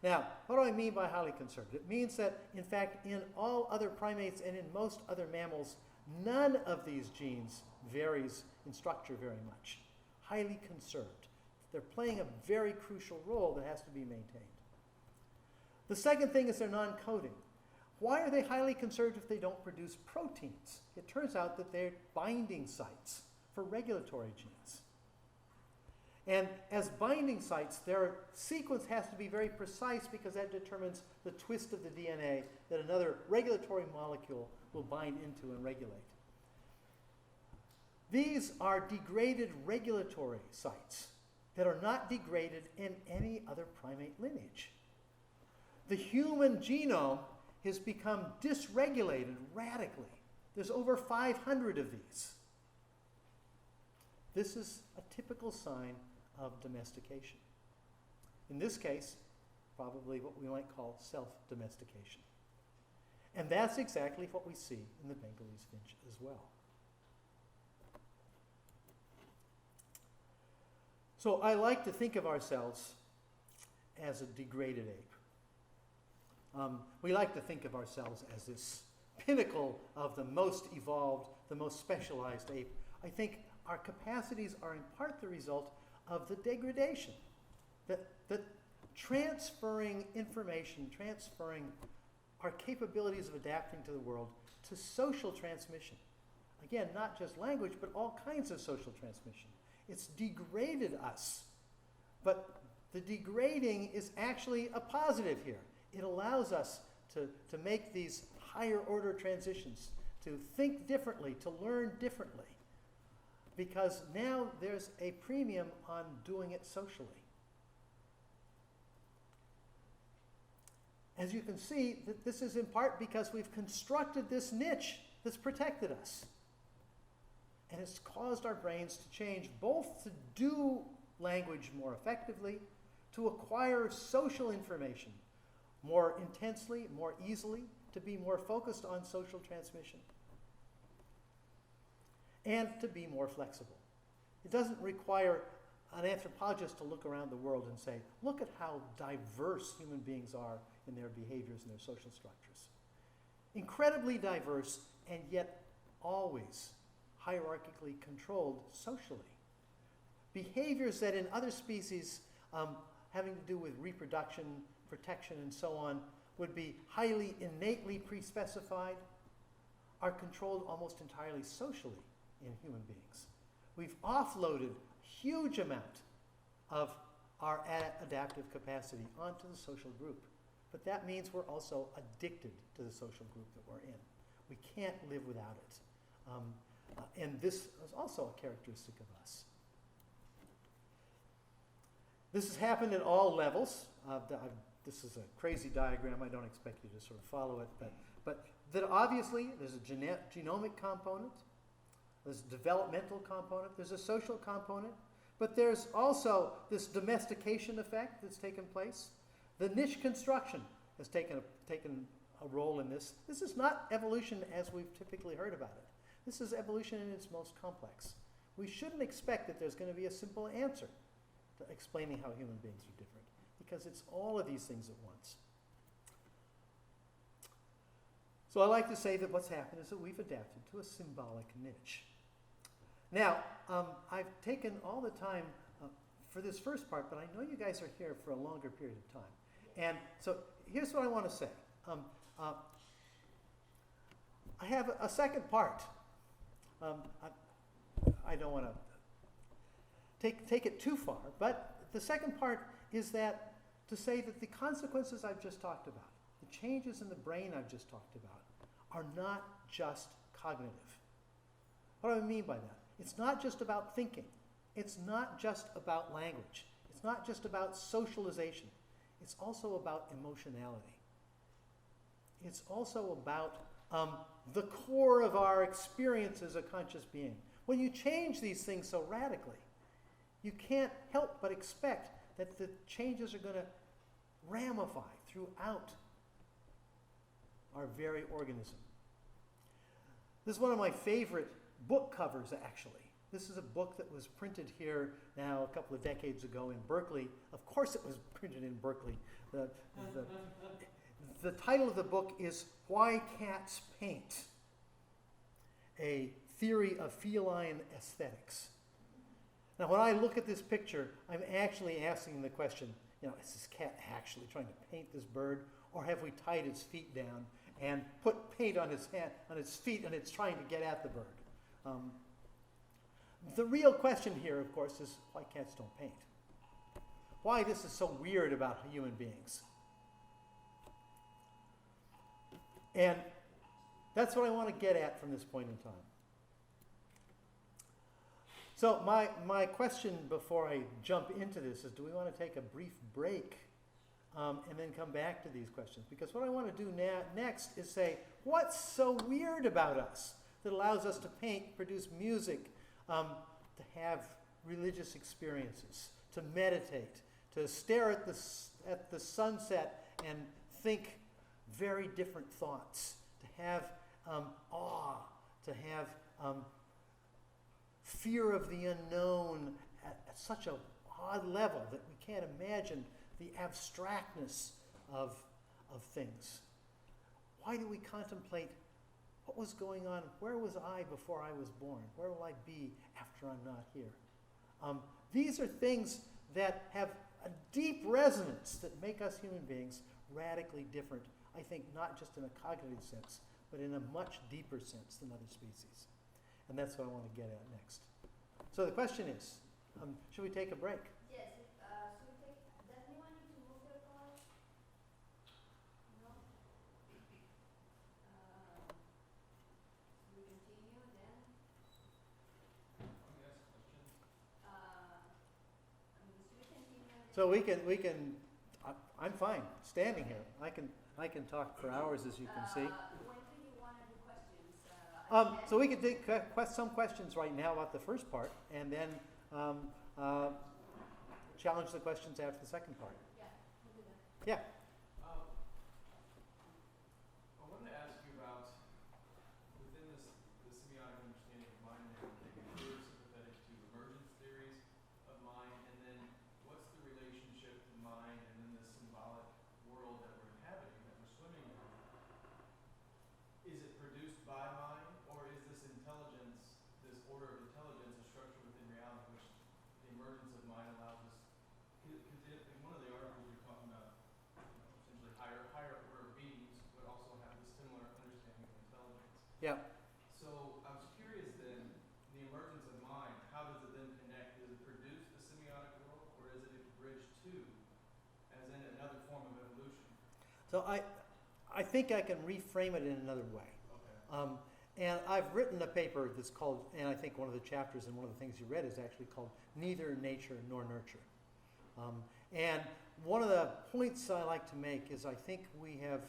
Now, what do I mean by highly conserved? It means that, in fact, in all other primates and in most other mammals, none of these genes varies in structure very much. Highly conserved. They're playing a very crucial role that has to be maintained. The second thing is they're non-coding. Why are they highly conserved if they don't produce proteins? It turns out that they're binding sites for regulatory genes. And as binding sites, their sequence has to be very precise because that determines the twist of the DNA that another regulatory molecule will bind into and regulate. These are degraded regulatory sites that are not degraded in any other primate lineage. The human genome has become dysregulated radically. There's over 500 of these. This is a typical sign of domestication. In this case, probably what we might call self-domestication. And that's exactly what we see in the Bengalese finch as well. So I like to think of ourselves as a degraded ape. We like to think of ourselves as this pinnacle of the most evolved, the most specialized ape. I think our capacities are in part the result of the degradation, that transferring information, transferring our capabilities of adapting to the world to social transmission. Again, not just language, but all kinds of social transmission. It's degraded us, but the degrading is actually a positive here. It allows us to make these higher order transitions, to think differently, to learn differently. Because now there's a premium on doing it socially. As you can see, this is in part because we've constructed this niche that's protected us. And it's caused our brains to change both to do language more effectively, to acquire social information more intensely, more easily, to be more focused on social transmission, and to be more flexible. It doesn't require an anthropologist to look around the world and say, look at how diverse human beings are in their behaviors and their social structures. Incredibly diverse, and yet always hierarchically controlled socially. Behaviors that in other species having to do with reproduction, protection, and so on would be highly innately pre-specified are controlled almost entirely socially in human beings. We've offloaded a huge amount of our adaptive capacity onto the social group. But that means we're also addicted to the social group that we're in. We can't live without it. And this is also a characteristic of us. This has happened at all levels. This is a crazy diagram. I don't expect you to sort of follow it. But that obviously there's a genomic component. There's a developmental component. There's a social component. But there's also this domestication effect that's taken place. The niche construction has taken a role in this. This is not evolution as we've typically heard about it. This is evolution in its most complex. We shouldn't expect that there's going to be a simple answer to explaining how human beings are different, because it's all of these things at once. So I like to say that what's happened is that we've adapted to a symbolic niche. Now, I've taken all the time for this first part, but I know you guys are here for a longer period of time. And so here's what I want to say. I have a second part. I don't want to take it too far, but the second part is that to say that the consequences I've just talked about, the changes in the brain I've just talked about, are not just cognitive. What do I mean by that? It's not just about thinking. It's not just about language. It's not just about socialization. It's also about emotionality. It's also about the core of our experience as a conscious being. When you change these things so radically, you can't help but expect that the changes are going to ramify throughout our very organism. This is one of my favorite book covers, actually. This is a book that was printed here now a couple of decades ago in Berkeley. Of course it was printed in Berkeley. The title of the book is Why Cats Paint, a Theory of Feline Aesthetics. Now, when I look at this picture, I'm actually asking the question, is this cat actually trying to paint this bird, or have we tied its feet down and put paint on its feet and it's trying to get at the bird? The real question here, of course, is why cats don't paint. Why this is so weird about human beings. And that's what I want to get at from this point in time. So my question before I jump into this is, do we want to take a brief break and then come back to these questions? Because what I want to do next is say, what's so weird about us that allows us to paint, produce music, to have religious experiences, to meditate, to stare at the sunset and think very different thoughts, to have awe, to have fear of the unknown at such an odd level that we can't imagine the abstractness of things. Why do we contemplate what was going on? Where was I before I was born? Where will I be after I'm not here? These are things that have a deep resonance that make us human beings radically different, I think, not just in a cognitive sense, but in a much deeper sense than other species. And that's what I want to get at next. So the question is, should we take a break?
Yes. Does anyone need to move their car? No? We continue then?
Let me ask a question.
Should we continue?
So we can. I'm fine standing here. I can talk for hours, as you can see.
When do you want to do questions?
So we can take some questions right now about the first part, and then challenge the questions after the second part.
Yeah, we'll do that.
Yeah.
I wanted to ask you about, within the semiotic understanding of mind and everything, if you're sympathetic to emergence theories of mind, and then what's the relationship to mind and then the symbolic world that we're inhabiting, that we're swimming in? Is it produced by mind, or is this intelligence, this order of intelligence, a structure within reality which the emergence of mind allows us? Because in one of the articles you're talking about, essentially higher order beings, but also have this similar understanding of intelligence.
Yeah.
So I was curious then, the emergence of mind, how does it then connect? Does it produce the semiotic world, or is it a bridge to, as in another form of evolution?
So I think I can reframe it in another way.
Okay.
And I've written a paper that's called, and I think one of the chapters and one of the things you read is actually called Neither Nature Nor Nurture. And one of the points I like to make is I think we have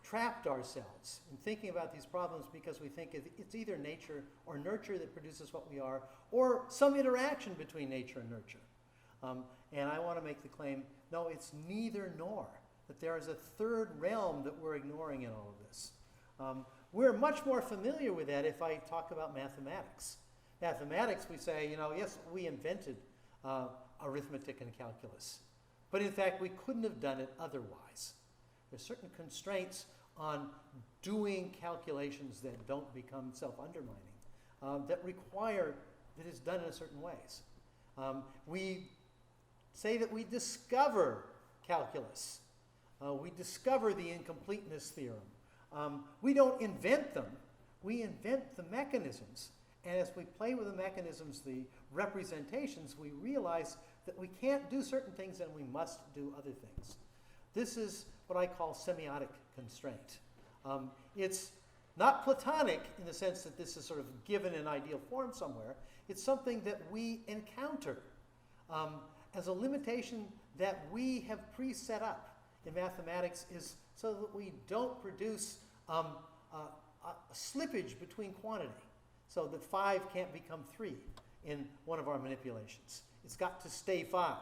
trapped ourselves in thinking about these problems because we think it's either nature or nurture that produces what we are, or some interaction between nature and nurture. And I want to make the claim, no, it's neither nor, that there is a third realm that we're ignoring in all of this. We're much more familiar with that if I talk about mathematics. Mathematics, we say, yes, we invented arithmetic and calculus. But in fact, we couldn't have done it otherwise. There's certain constraints on doing calculations that don't become self-undermining, that require that it's done in certain ways. We say that we discover calculus. We discover the incompleteness theorem. We don't invent them. We invent the mechanisms. And as we play with the mechanisms, the representations, we realize that we can't do certain things and we must do other things. This is what I call semiotic constraint. It's not Platonic in the sense that this is sort of given in ideal form somewhere. It's something that we encounter as a limitation that we have pre-set up in mathematics, is so that we don't produce a slippage between quantity, so that 5 can't become 3 in one of our manipulations. It's got to stay 5.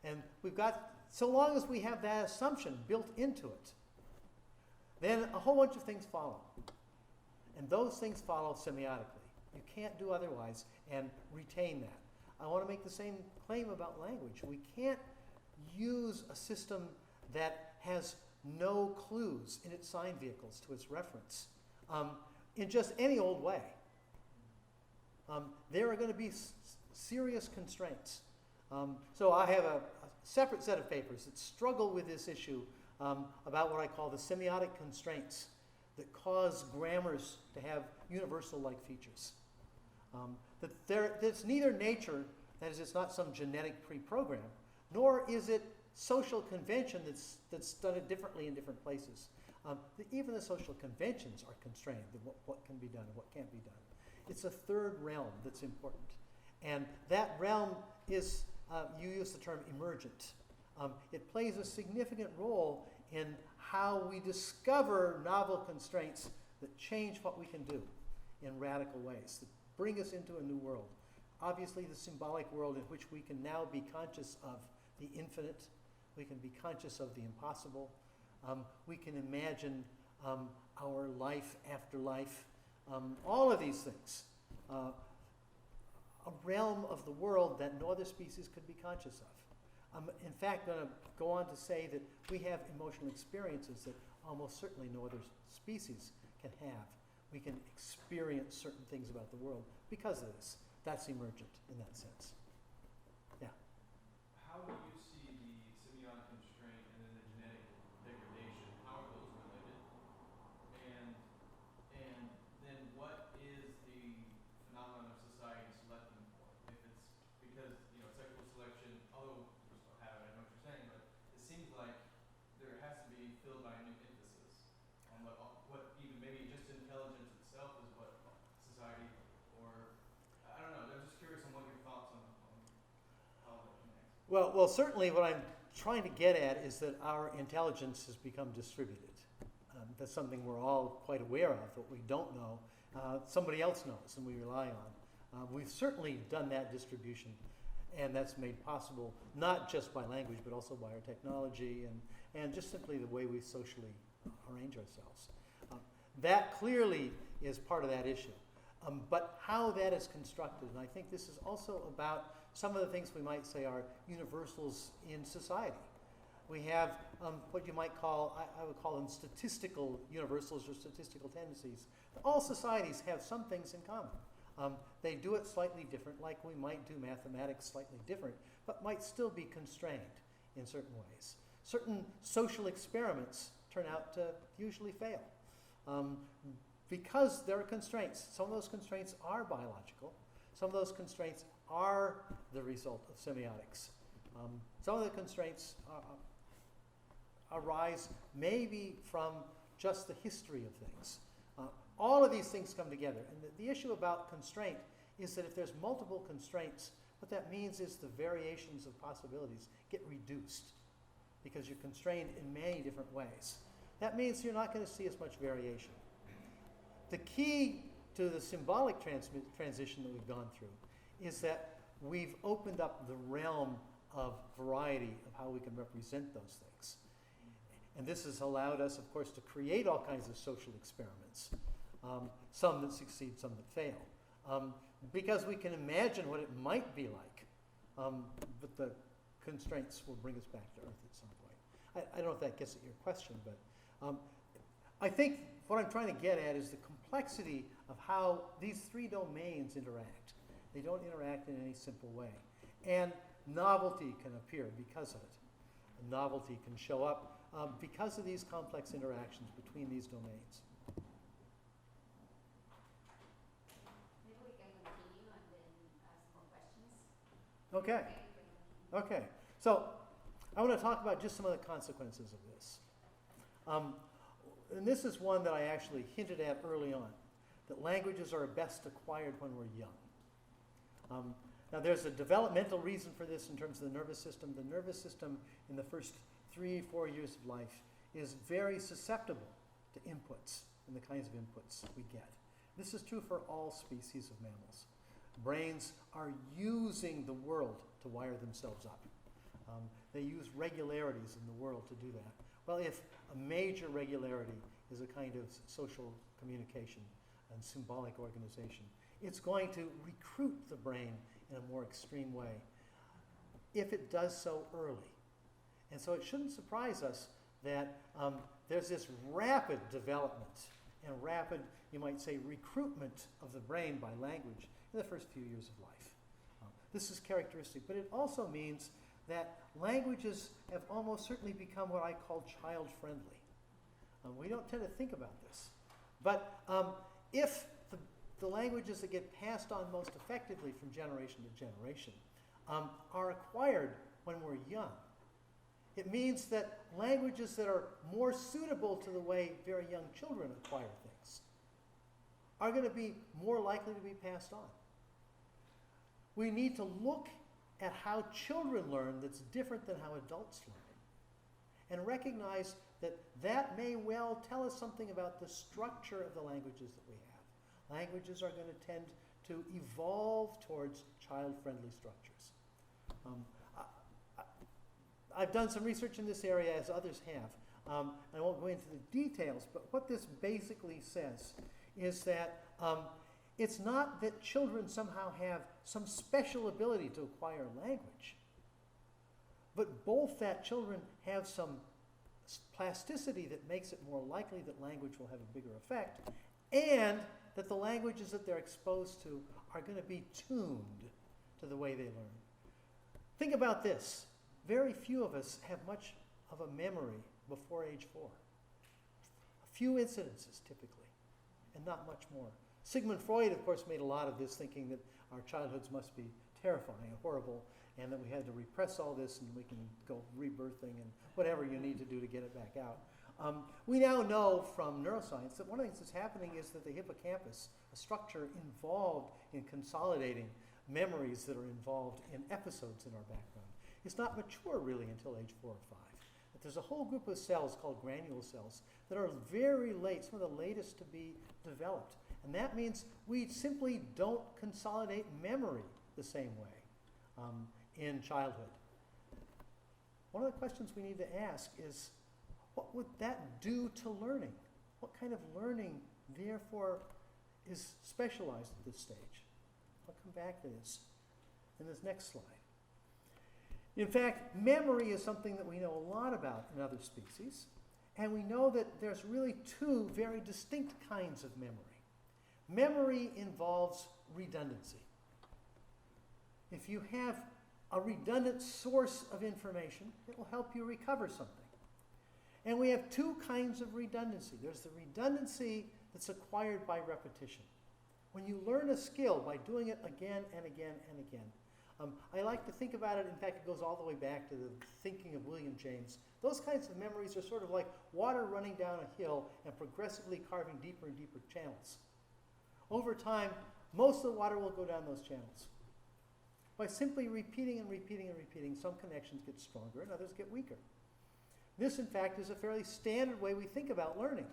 And we've got, so long as we have that assumption built into it, then a whole bunch of things follow. And those things follow semiotically. You can't do otherwise and retain that. I want to make the same claim about language. We can't use a system that has no clues in its sign vehicles to its reference in just any old way. There are going to be serious constraints. So I have a separate set of papers that struggle with this issue about what I call the semiotic constraints that cause grammars to have universal-like features. It's neither nature, that is, it's not some genetic pre-program, nor is it social convention that's done it differently in different places. Even the social conventions are constrained, what can be done and what can't be done. It's a third realm that's important. And that realm is, you use the term emergent. It plays a significant role in how we discover novel constraints that change what we can do in radical ways, that bring us into a new world. Obviously, the symbolic world in which we can now be conscious of the infinite, we can be conscious of the impossible, we can imagine our life after life, all of these things. A realm of the world that no other species could be conscious of. I'm, in fact, going to go on to say that we have emotional experiences that almost certainly no other species can have. We can experience certain things about the world because of this. That's emergent in that sense. Yeah.
How do you see the semiotic constraint and then the genetic degradation? How are those related? And then what is the phenomenon of society selecting for? If it's because, sexual selection, although we're still have it, I know what you're saying, but it seems like there has to be filled by a new emphasis on what even maybe just intelligence itself is what society, or I don't know. I'm just curious on what your thoughts on how that connects.
Well, certainly what I'm trying to get at is that our intelligence has become distributed. That's something we're all quite aware of. What we don't know, somebody else knows and we rely on. We've certainly done that distribution, and that's made possible not just by language but also by our technology and just simply the way we socially arrange ourselves. That clearly is part of that issue. But how that is constructed, and I think this is also about some of the things we might say are universals in society. We have what you might call, I would call them statistical universals or statistical tendencies. All societies have some things in common. They do it slightly different, like we might do mathematics slightly different, but might still be constrained in certain ways. Certain social experiments turn out to usually fail because there are constraints. Some of those constraints are biological. Some of those constraints are the result of semiotics. Some of the constraints arise maybe from just the history of things. All of these things come together. And the issue about constraint is that if there's multiple constraints, what that means is the variations of possibilities get reduced because you're constrained in many different ways. That means you're not going to see as much variation. The key to the symbolic transition that we've gone through is that we've opened up the realm of variety of how we can represent those things. And this has allowed us, of course, to create all kinds of social experiments, some that succeed, some that fail, because we can imagine what it might be like, but the constraints will bring us back to Earth at some point. I don't know if that gets at your question, but I think what I'm trying to get at is the complexity of how these three domains interact. They don't interact in any simple way. And novelty can appear because of it. Novelty can show up because of these complex interactions between these domains.
Maybe we can continue and then ask more questions.
Okay. Okay. So I want to talk about just some of the consequences of this. And this is one that I actually hinted at early on, that languages are best acquired when we're young. Now there's a developmental reason for this in terms of the nervous system. The nervous system in the first 3-4 years of life is very susceptible to inputs and the kinds of inputs we get. This is true for all species of mammals. Brains are using the world to wire themselves up. They use regularities in the world to do that. Well, if a major regularity is a kind of social communication and symbolic organization, it's going to recruit the brain in a more extreme way if it does so early. And so it shouldn't surprise us that there's this rapid development and rapid, you might say, recruitment of the brain by language in the first few years of life. This is characteristic, but it also means that languages have almost certainly become what I call child-friendly. We don't tend to think about this. But if the languages that get passed on most effectively from generation to generation are acquired when we're young, it means that languages that are more suitable to the way very young children acquire things are going to be more likely to be passed on. We need to look at how children learn that's different than how adults learn, and recognize that that may well tell us something about the structure of the languages that we have. Languages are going to tend to evolve towards child-friendly structures. I've done some research in this area, as others have. I won't go into the details, but what this basically says is that it's not that children somehow have some special ability to acquire language, but both that children have some plasticity that makes it more likely that language will have a bigger effect, and that the languages that they're exposed to are going to be tuned to the way they learn. Think about this. Very few of us have much of a memory before age 4. A few incidences, typically, and not much more. Sigmund Freud, of course, made a lot of this, thinking that our childhoods must be terrifying and horrible, and that we had to repress all this and we can go rebirthing and whatever you need to do to get it back out. We now know from neuroscience that one of the things that's happening is that the hippocampus, a structure involved in consolidating memories that are involved in episodes in our background, is not mature really until age 4 or 5. But there's a whole group of cells called granule cells that are very late, some of the latest to be developed. And that means we simply don't consolidate memory the same way in childhood. One of the questions we need to ask is, what would that do to learning? What kind of learning, therefore, is specialized at this stage? I'll come back to this in this next slide. In fact, memory is something that we know a lot about in other species, and we know that there's really two very distinct kinds of memory. Memory involves redundancy. If you have a redundant source of information, it will help you recover something. And we have two kinds of redundancy. There's the redundancy that's acquired by repetition. When you learn a skill by doing it again and again and again. I like to think about it, in fact, it goes all the way back to the thinking of William James. Those kinds of memories are sort of like water running down a hill and progressively carving deeper and deeper channels. Over time, most of the water will go down those channels. By simply repeating and repeating and repeating, some connections get stronger and others get weaker. This, in fact, is a fairly standard way we think about learning.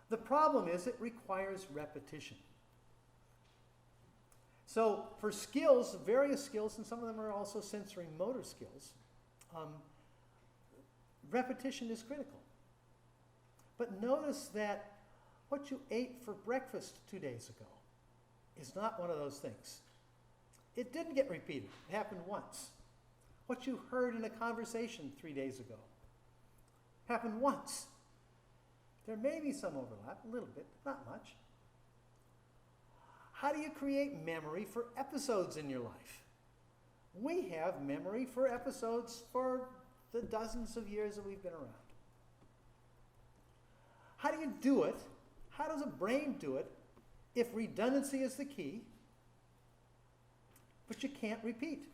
The problem is it requires repetition. So for skills, various skills, and some of them are also sensory motor skills, repetition is critical. But notice that what you ate for breakfast 2 days ago is not one of those things. It didn't get repeated. It happened once. What you heard in a conversation 3 days ago happened once. There may be some overlap, a little bit, not much. How do you create memory for episodes in your life? We have memory for episodes for the dozens of years that we've been around. How do you do it? How does a brain do it if redundancy is the key, but you can't repeat?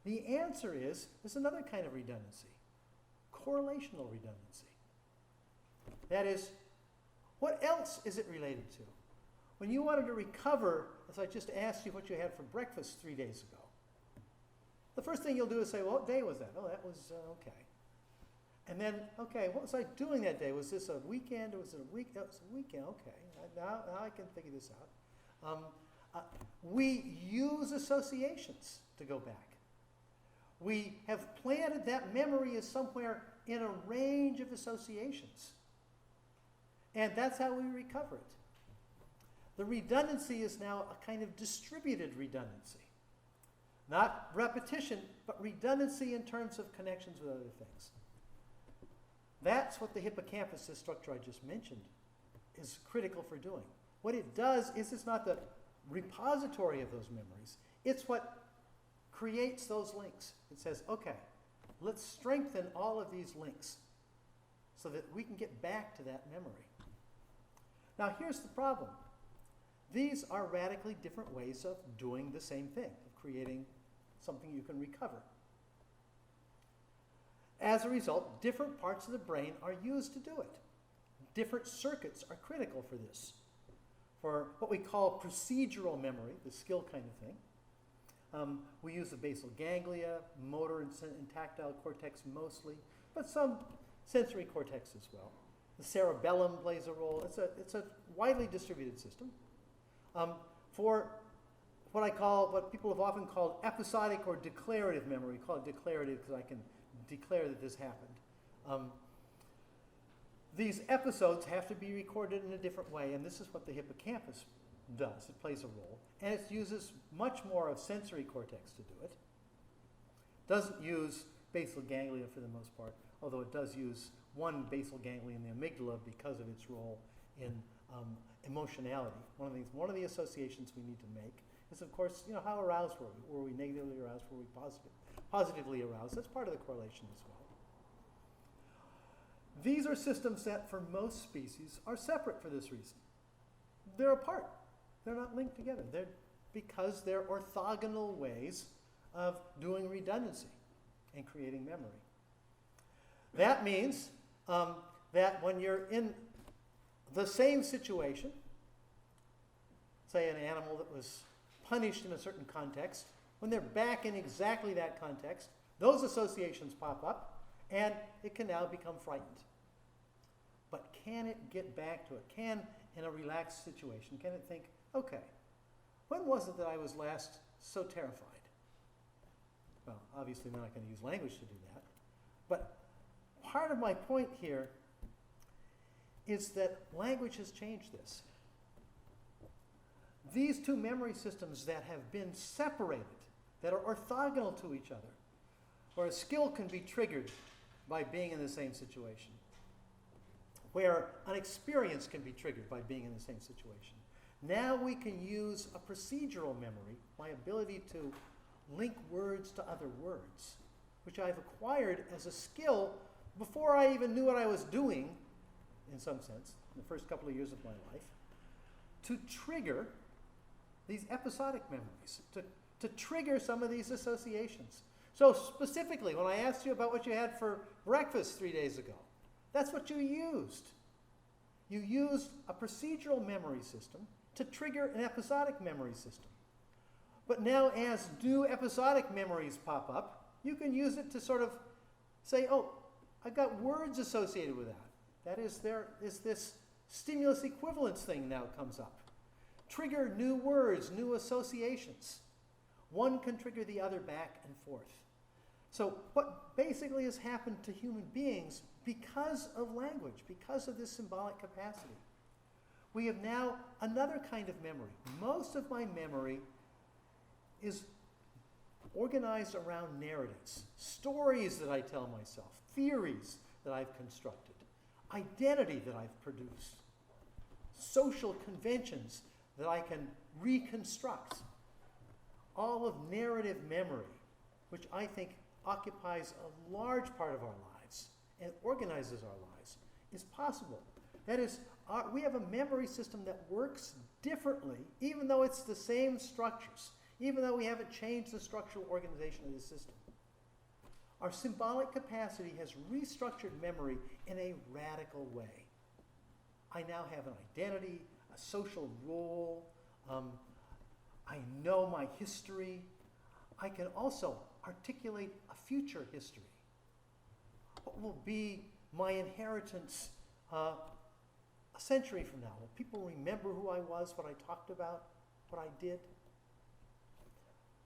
The answer is another kind of redundancy, correlational redundancy. That is, what else is it related to? When you wanted to recover, as I just asked you what you had for breakfast 3 days ago, the first thing you'll do is say, well, what day was that? Oh, that was okay. And then, okay, what was I doing that day? Was this a weekend or was it a week? That was a weekend, okay. Now I can figure this out. We use associations to go back. We have planted that memory as somewhere in a range of associations. And that's how we recover it. The redundancy is now a kind of distributed redundancy. Not repetition, but redundancy in terms of connections with other things. That's what the hippocampus, this structure I just mentioned, is critical for doing. What it does is it's not the repository of those memories. It's what creates those links. It says, okay, let's strengthen all of these links so that we can get back to that memory. Now here's the problem. These are radically different ways of doing the same thing, of creating something you can recover. As a result, different parts of the brain are used to do it. Different circuits are critical for this. For what we call procedural memory, the skill kind of thing, we use the basal ganglia, motor and tactile cortex mostly, but some sensory cortex as well. The cerebellum plays a role. It's a widely distributed system. For what people have often called episodic or declarative memory. We call it declarative because I can declare that this happened. These episodes have to be recorded in a different way, and this is what the hippocampus does. It plays a role, and it uses much more of sensory cortex to do it. Doesn't use basal ganglia for the most part, although it does use one basal ganglion, the amygdala, because of its role in emotionality. One of the associations we need to make is, of course, how aroused were we? Were we negatively aroused? Were we positively aroused? That's part of the correlation as well. These are systems that, for most species, are separate for this reason. They're apart. They're not linked together. Because they're orthogonal ways of doing redundancy and creating memory. That means that when you're in the same situation, say an animal that was punished in a certain context, when they're back in exactly that context, those associations pop up, and it can now become frightened. But can it get back to it? Can, in a relaxed situation, can it think, okay, when was it that I was last so terrified? Well, obviously we're not going to use language to do that. But part of my point here is that language has changed this. These two memory systems that have been separated, that are orthogonal to each other, where a skill can be triggered by being in the same situation, where an experience can be triggered by being in the same situation. Now we can use a procedural memory, my ability to link words to other words, which I've acquired as a skill before I even knew what I was doing, in some sense, in the first couple of years of my life, to trigger these episodic memories, to trigger some of these associations. So specifically, when I asked you about what you had for breakfast 3 days ago, that's what you used. You used a procedural memory system to trigger an episodic memory system. But now as new episodic memories pop up, you can use it to sort of say, oh, I've got words associated with that. That is, there is this stimulus equivalence thing now comes up. Trigger new words, new associations. One can trigger the other back and forth. So what basically has happened to human beings because of language, because of this symbolic capacity, we have now another kind of memory. Most of my memory is organized around narratives, stories that I tell myself, theories that I've constructed, identity that I've produced, social conventions that I can reconstruct, all of narrative memory, which I think occupies a large part of our lives and organizes our lives, is possible. That is, we have a memory system that works differently, even though it's the same structures, even though we haven't changed the structural organization of the system. Our symbolic capacity has restructured memory in a radical way. I now have an identity, a social role. I know my history. I can also articulate a future history. What will be my inheritance a century from now? Will people remember who I was, what I talked about, what I did?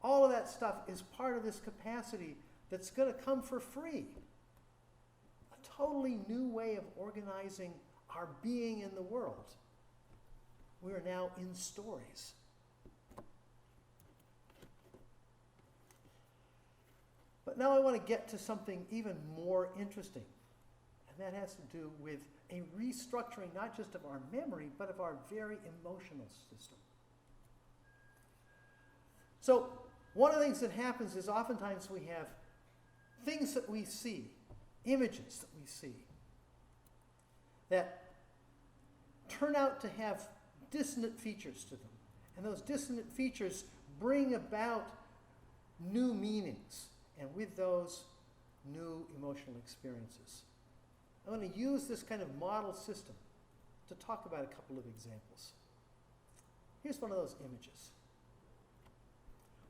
All of that stuff is part of this capacity that's going to come for free. A totally new way of organizing our being in the world. We are now in stories. But now I want to get to something even more interesting. And that has to do with a restructuring not just of our memory, but of our very emotional system. So one of the things that happens is oftentimes we have things that we see, images that we see, that turn out to have dissonant features to them. And those dissonant features bring about new meanings, and with those, new emotional experiences. I'm going to use this kind of model system to talk about a couple of examples. Here's one of those images.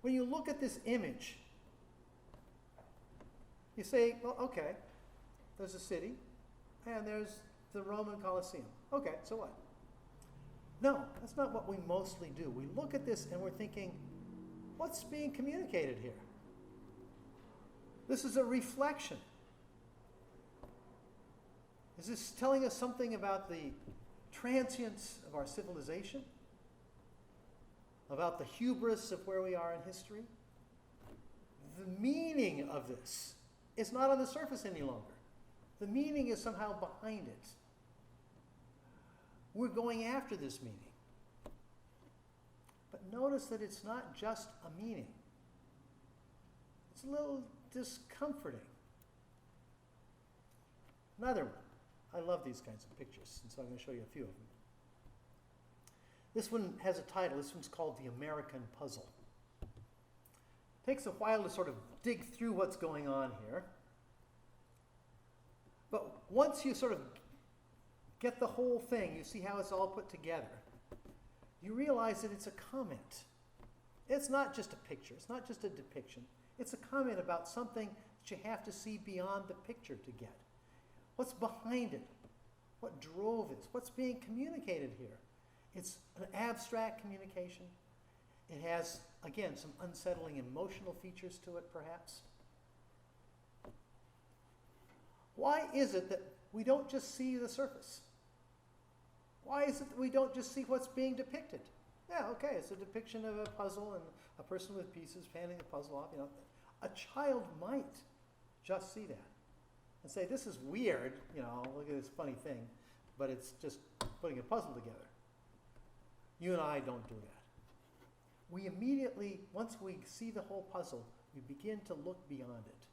When you look at this image, you say, well, okay, there's a city, and there's the Roman Colosseum. Okay, so what? No, that's not what we mostly do. We look at this and we're thinking, what's being communicated here? This is a reflection. Is this telling us something about the transience of our civilization? About the hubris of where we are in history? The meaning of this is not on the surface any longer. The meaning is somehow behind it. We're going after this meaning. But notice that it's not just a meaning. It's a little discomforting. Another one. I love these kinds of pictures, and so I'm going to show you a few of them. This one has a title. This one's called The American Puzzle. It takes a while to sort of dig through what's going on here. But once you sort of get the whole thing, you see how it's all put together, you realize that it's a comment. It's not just a picture. It's not just a depiction. It's a comment about something that you have to see beyond the picture to get. What's behind it? What drove it? What's being communicated here? It's an abstract communication. It has, again, some unsettling emotional features to it, perhaps. Why is it that we don't just see the surface? Why is it that we don't just see what's being depicted? Yeah, okay, it's a depiction of a puzzle and a person with pieces handing the puzzle off. You know, a child might just see that and say, this is weird, you know, look at this funny thing, but it's just putting a puzzle together. You and I don't do that. We immediately, once we see the whole puzzle, we begin to look beyond it.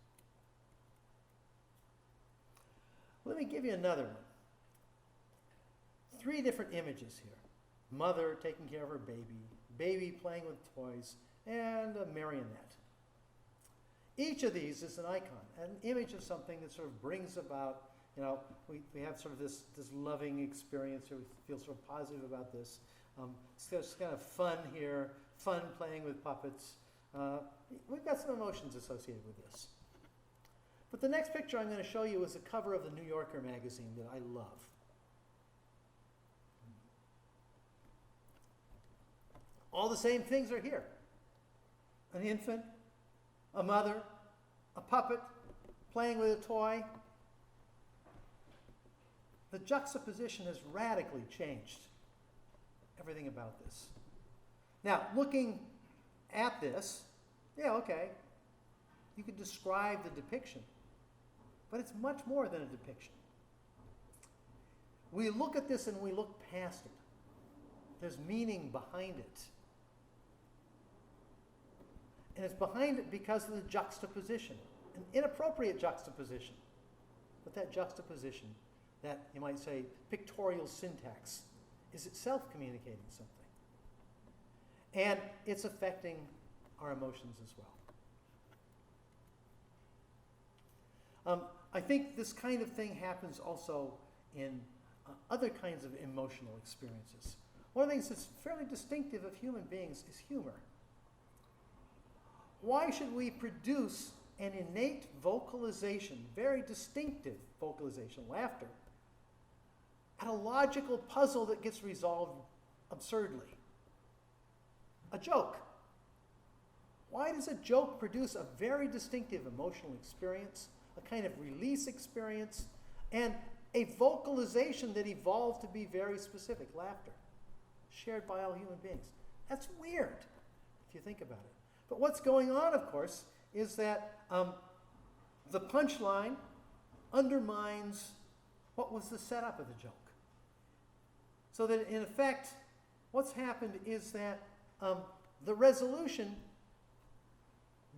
Let me give you another one. 3 different images here. Mother taking care of her baby, baby playing with toys, and a marionette. Each of these is an icon, an image of something that sort of brings about, you know, we have sort of this loving experience here. We feel sort of positive about this. It's kind of fun here, fun playing with puppets. We've got some emotions associated with this. But the next picture I'm going to show you is a cover of the New Yorker magazine that I love. All the same things are here. An infant, a mother, a puppet, playing with a toy. The juxtaposition has radically changed everything about this. Now, looking at this, yeah, okay, you could describe the depiction, but it's much more than a depiction. we look at this and we look past it. There's meaning behind it. And it's behind it because of the juxtaposition, an inappropriate juxtaposition. But that juxtaposition, that, you might say, pictorial syntax, is itself communicating something. And it's affecting our emotions as well. I think this kind of thing happens also in other kinds of emotional experiences. One of the things that's fairly distinctive of human beings is humor. Why should we produce an innate vocalization, very distinctive vocalization, laughter, at a logical puzzle that gets resolved absurdly? A joke. Why does a joke produce a very distinctive emotional experience, a kind of release experience, and a vocalization that evolved to be very specific, laughter, shared by all human beings? That's weird, if you think about it. But what's going on, of course, is that the punchline undermines what was the setup of the joke. So that, in effect, what's happened is that the resolution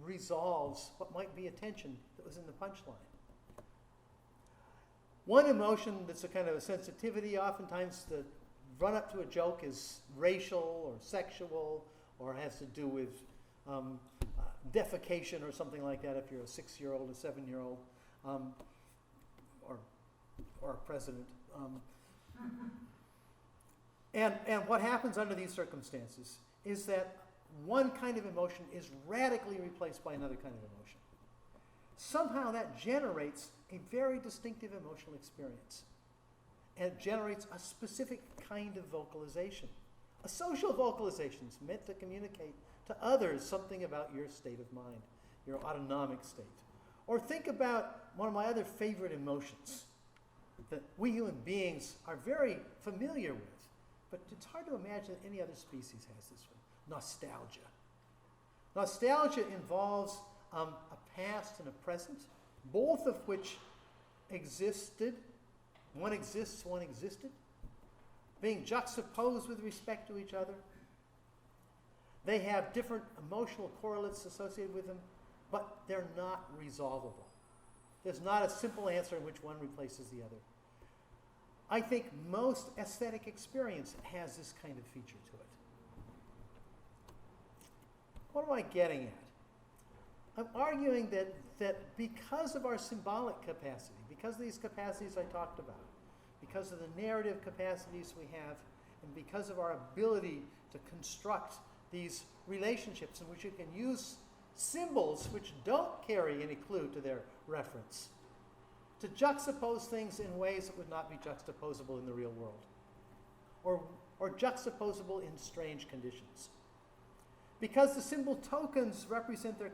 resolves what might be a tension that was in the punchline. One emotion that's a kind of a sensitivity, oftentimes the run-up to a joke is racial or sexual, or has to do with defecation or something like that if you're a 6-year-old, a 7-year-old, or a president. And what happens under these circumstances is that one kind of emotion is radically replaced by another kind of emotion. Somehow that generates a very distinctive emotional experience. And it generates a specific kind of vocalization. A social vocalization is meant to communicate to others something about your state of mind, your autonomic state. Or think about one of my other favorite emotions that we human beings are very familiar with, but it's hard to imagine that any other species has this one: nostalgia. Nostalgia involves a past and a present, both of which existed. One exists, one existed, being juxtaposed with respect to each other. They have different emotional correlates associated with them, but they're not resolvable. There's not a simple answer in which one replaces the other. I think most aesthetic experience has this kind of feature to it. What am I getting at? I'm arguing that because of our symbolic capacity, because of these capacities I talked about, because of the narrative capacities we have, and because of our ability to construct these relationships in which you can use symbols which don't carry any clue to their reference, to juxtapose things in ways that would not be juxtaposable in the real world, or juxtaposable in strange conditions. Because the symbol tokens represent their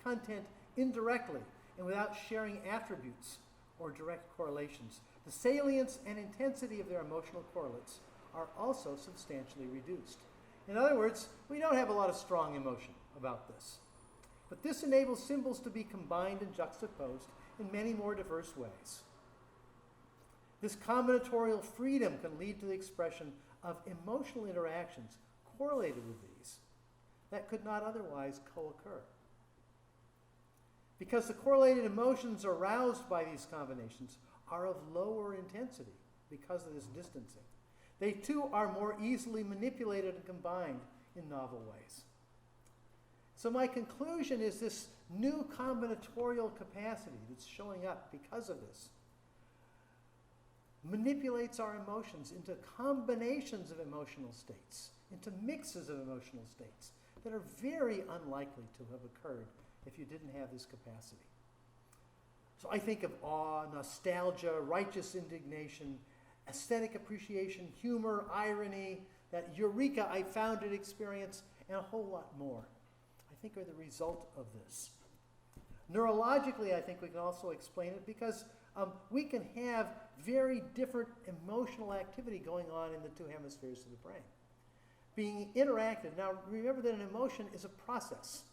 content indirectly and without sharing attributes or direct correlations, the salience and intensity of their emotional correlates are also substantially reduced. In other words, we don't have a lot of strong emotion about this. But this enables symbols to be combined and juxtaposed in many more diverse ways. This combinatorial freedom can lead to the expression of emotional interactions correlated with these that could not otherwise co-occur. Because the correlated emotions aroused by these combinations are of lower intensity because of this distancing. They too are more easily manipulated and combined in novel ways. So my conclusion is this new combinatorial capacity that's showing up because of this manipulates our emotions into combinations of emotional states, into mixes of emotional states that are very unlikely to have occurred if you didn't have this capacity. So I think of awe, nostalgia, righteous indignation, aesthetic appreciation, humor, irony, that eureka, I found it experience, and a whole lot more, I think are the result of this. Neurologically, I think we can also explain it because we can have very different emotional activity going on in the two hemispheres of the brain, being interacted. Now, remember that an emotion is a process.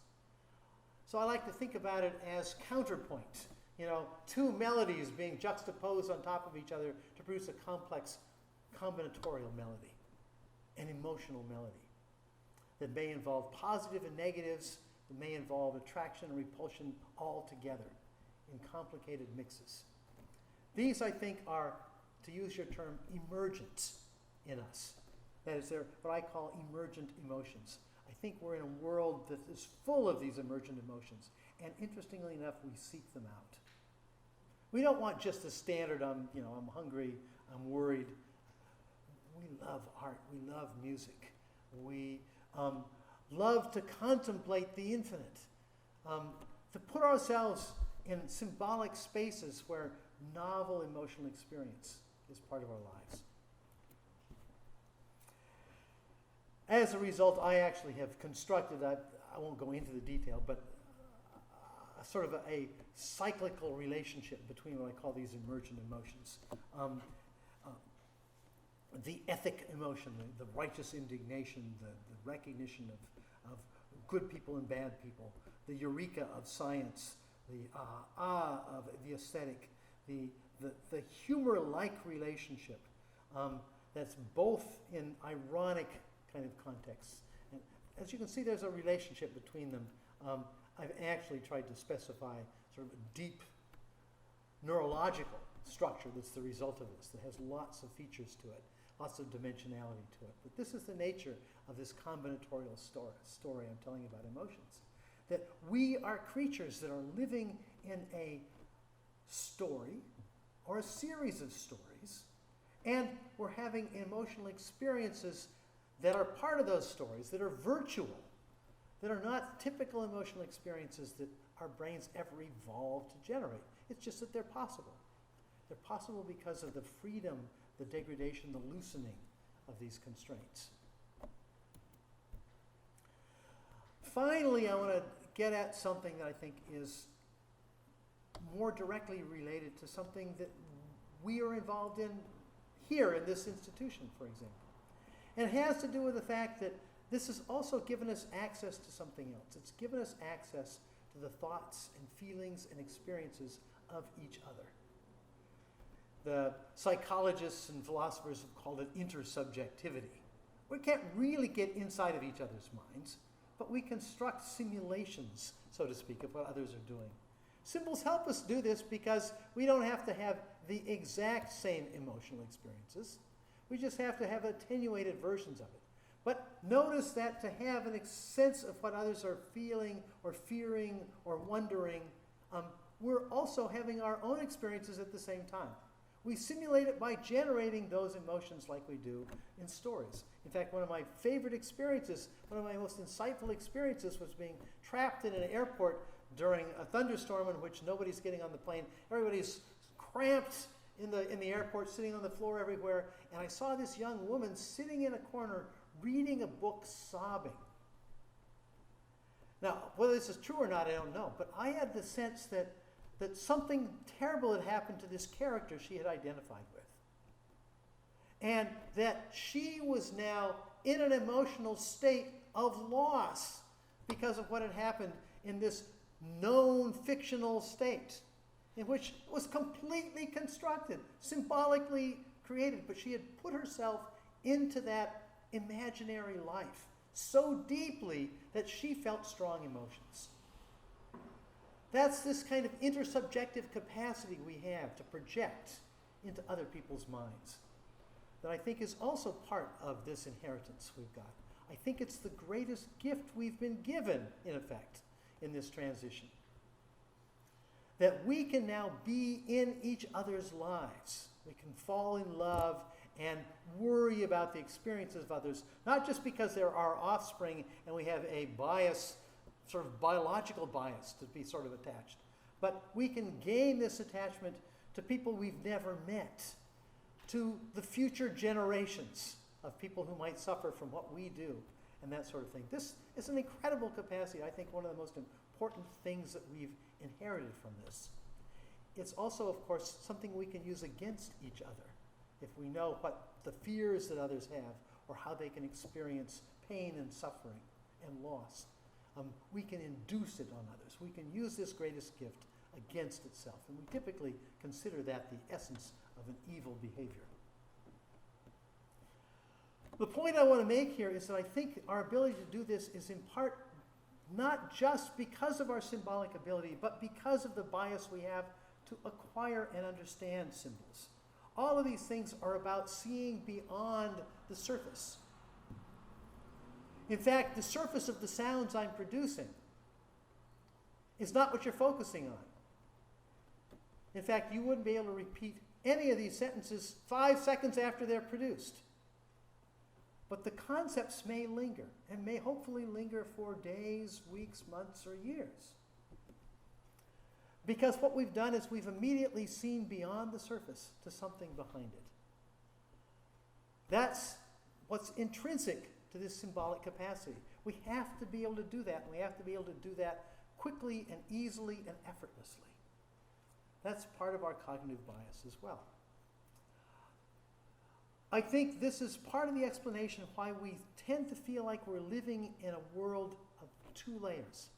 So I like to think about it as counterpoint. Two melodies being juxtaposed on top of each other to produce a complex combinatorial melody, an emotional melody that may involve positive and negatives, that may involve attraction and repulsion all together in complicated mixes. These, I think, are, to use your term, emergent in us. That is, they're what I call emergent emotions. I think we're in a world that is full of these emergent emotions, and interestingly enough, we seek them out. We don't want just the standard, I'm hungry, I'm worried. We love art, we love music. We love to contemplate the infinite, to put ourselves in symbolic spaces where novel emotional experience is part of our lives. As a result, I actually have constructed, I won't go into the detail, but sort of a cyclical relationship between what I call these emergent emotions. The ethic emotion, the righteous indignation, the recognition of good people and bad people, the eureka of science, the of the aesthetic, the humor-like relationship that's both in ironic kind of contexts. And as you can see, there's a relationship between them. I've actually tried to specify sort of a deep neurological structure that's the result of this, that has lots of features to it, lots of dimensionality to it. But this is the nature of this combinatorial story I'm telling you about emotions. That we are creatures that are living in a story or a series of stories, and we're having emotional experiences that are part of those stories, that are virtual, that are not typical emotional experiences that our brains ever evolved to generate. It's just that they're possible. They're possible because of the freedom, the degradation, the loosening of these constraints. Finally, I want to get at something that I think is more directly related to something that we are involved in here in this institution, for example. And it has to do with the fact that this has also given us access to something else. It's given us access to the thoughts and feelings and experiences of each other. The psychologists and philosophers have called it intersubjectivity. We can't really get inside of each other's minds, but we construct simulations, so to speak, of what others are doing. Symbols help us do this because we don't have to have the exact same emotional experiences. We just have to have attenuated versions of it. But notice that to have a sense of what others are feeling or fearing or wondering, we're also having our own experiences at the same time. We simulate it by generating those emotions like we do in stories. In fact, one of my favorite experiences, one of my most insightful experiences was being trapped in an airport during a thunderstorm in which nobody's getting on the plane. Everybody's cramped in the airport, sitting on the floor everywhere. And I saw this young woman sitting in a corner reading a book, sobbing. Now, whether this is true or not, I don't know. But I had the sense that something terrible had happened to this character she had identified with. And that she was now in an emotional state of loss because of what had happened in this known fictional state, in which it was completely constructed, symbolically created, but she had put herself into that imaginary life so deeply that she felt strong emotions. That's this kind of intersubjective capacity we have to project into other people's minds that I think is also part of this inheritance we've got. I think it's the greatest gift we've been given, in effect, in this transition. That we can now be in each other's lives. We can fall in love and worry about the experiences of others, not just because they're our offspring and we have a bias, sort of biological bias to be sort of attached, but we can gain this attachment to people we've never met, to the future generations of people who might suffer from what we do, and that sort of thing. This is an incredible capacity. I think one of the most important things that we've inherited from this. It's also, of course, something we can use against each other if we know what the fears that others have or how they can experience pain and suffering and loss. We can induce it on others. We can use this greatest gift against itself. And we typically consider that the essence of an evil behavior. The point I want to make here is that I think our ability to do this is in part not just because of our symbolic ability, but because of the bias we have to acquire and understand symbols. All of these things are about seeing beyond the surface. In fact, the surface of the sounds I'm producing is not what you're focusing on. In fact, you wouldn't be able to repeat any of these sentences 5 seconds after they're produced. But the concepts may linger, and may hopefully linger for days, weeks, months, or years. Because what we've done is we've immediately seen beyond the surface to something behind it. That's what's intrinsic to this symbolic capacity. We have to be able to do that, and we have to be able to do that quickly and easily and effortlessly. That's part of our cognitive bias as well. I think this is part of the explanation of why we tend to feel like we're living in a world of 2 layers.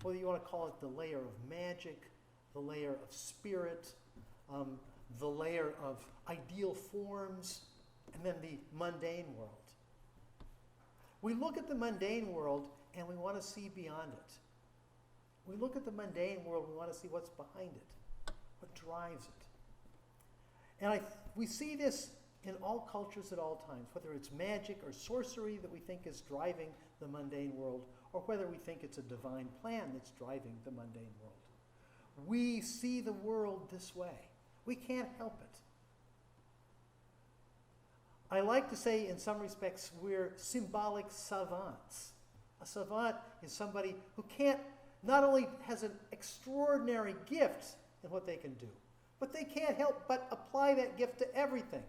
Whether you want to call it the layer of magic, the layer of spirit, the layer of ideal forms, and then the mundane world. We look at the mundane world and we want to see beyond it. We look at the mundane world, we want to see what's behind it, what drives it. And we see this in all cultures at all times, whether it's magic or sorcery that we think is driving the mundane world, or whether we think it's a divine plan that's driving the mundane world. We see the world this way. We can't help it. I like to say, in some respects, we're symbolic savants. A savant is somebody who not only has an extraordinary gift in what they can do, but they can't help but apply that gift to everything.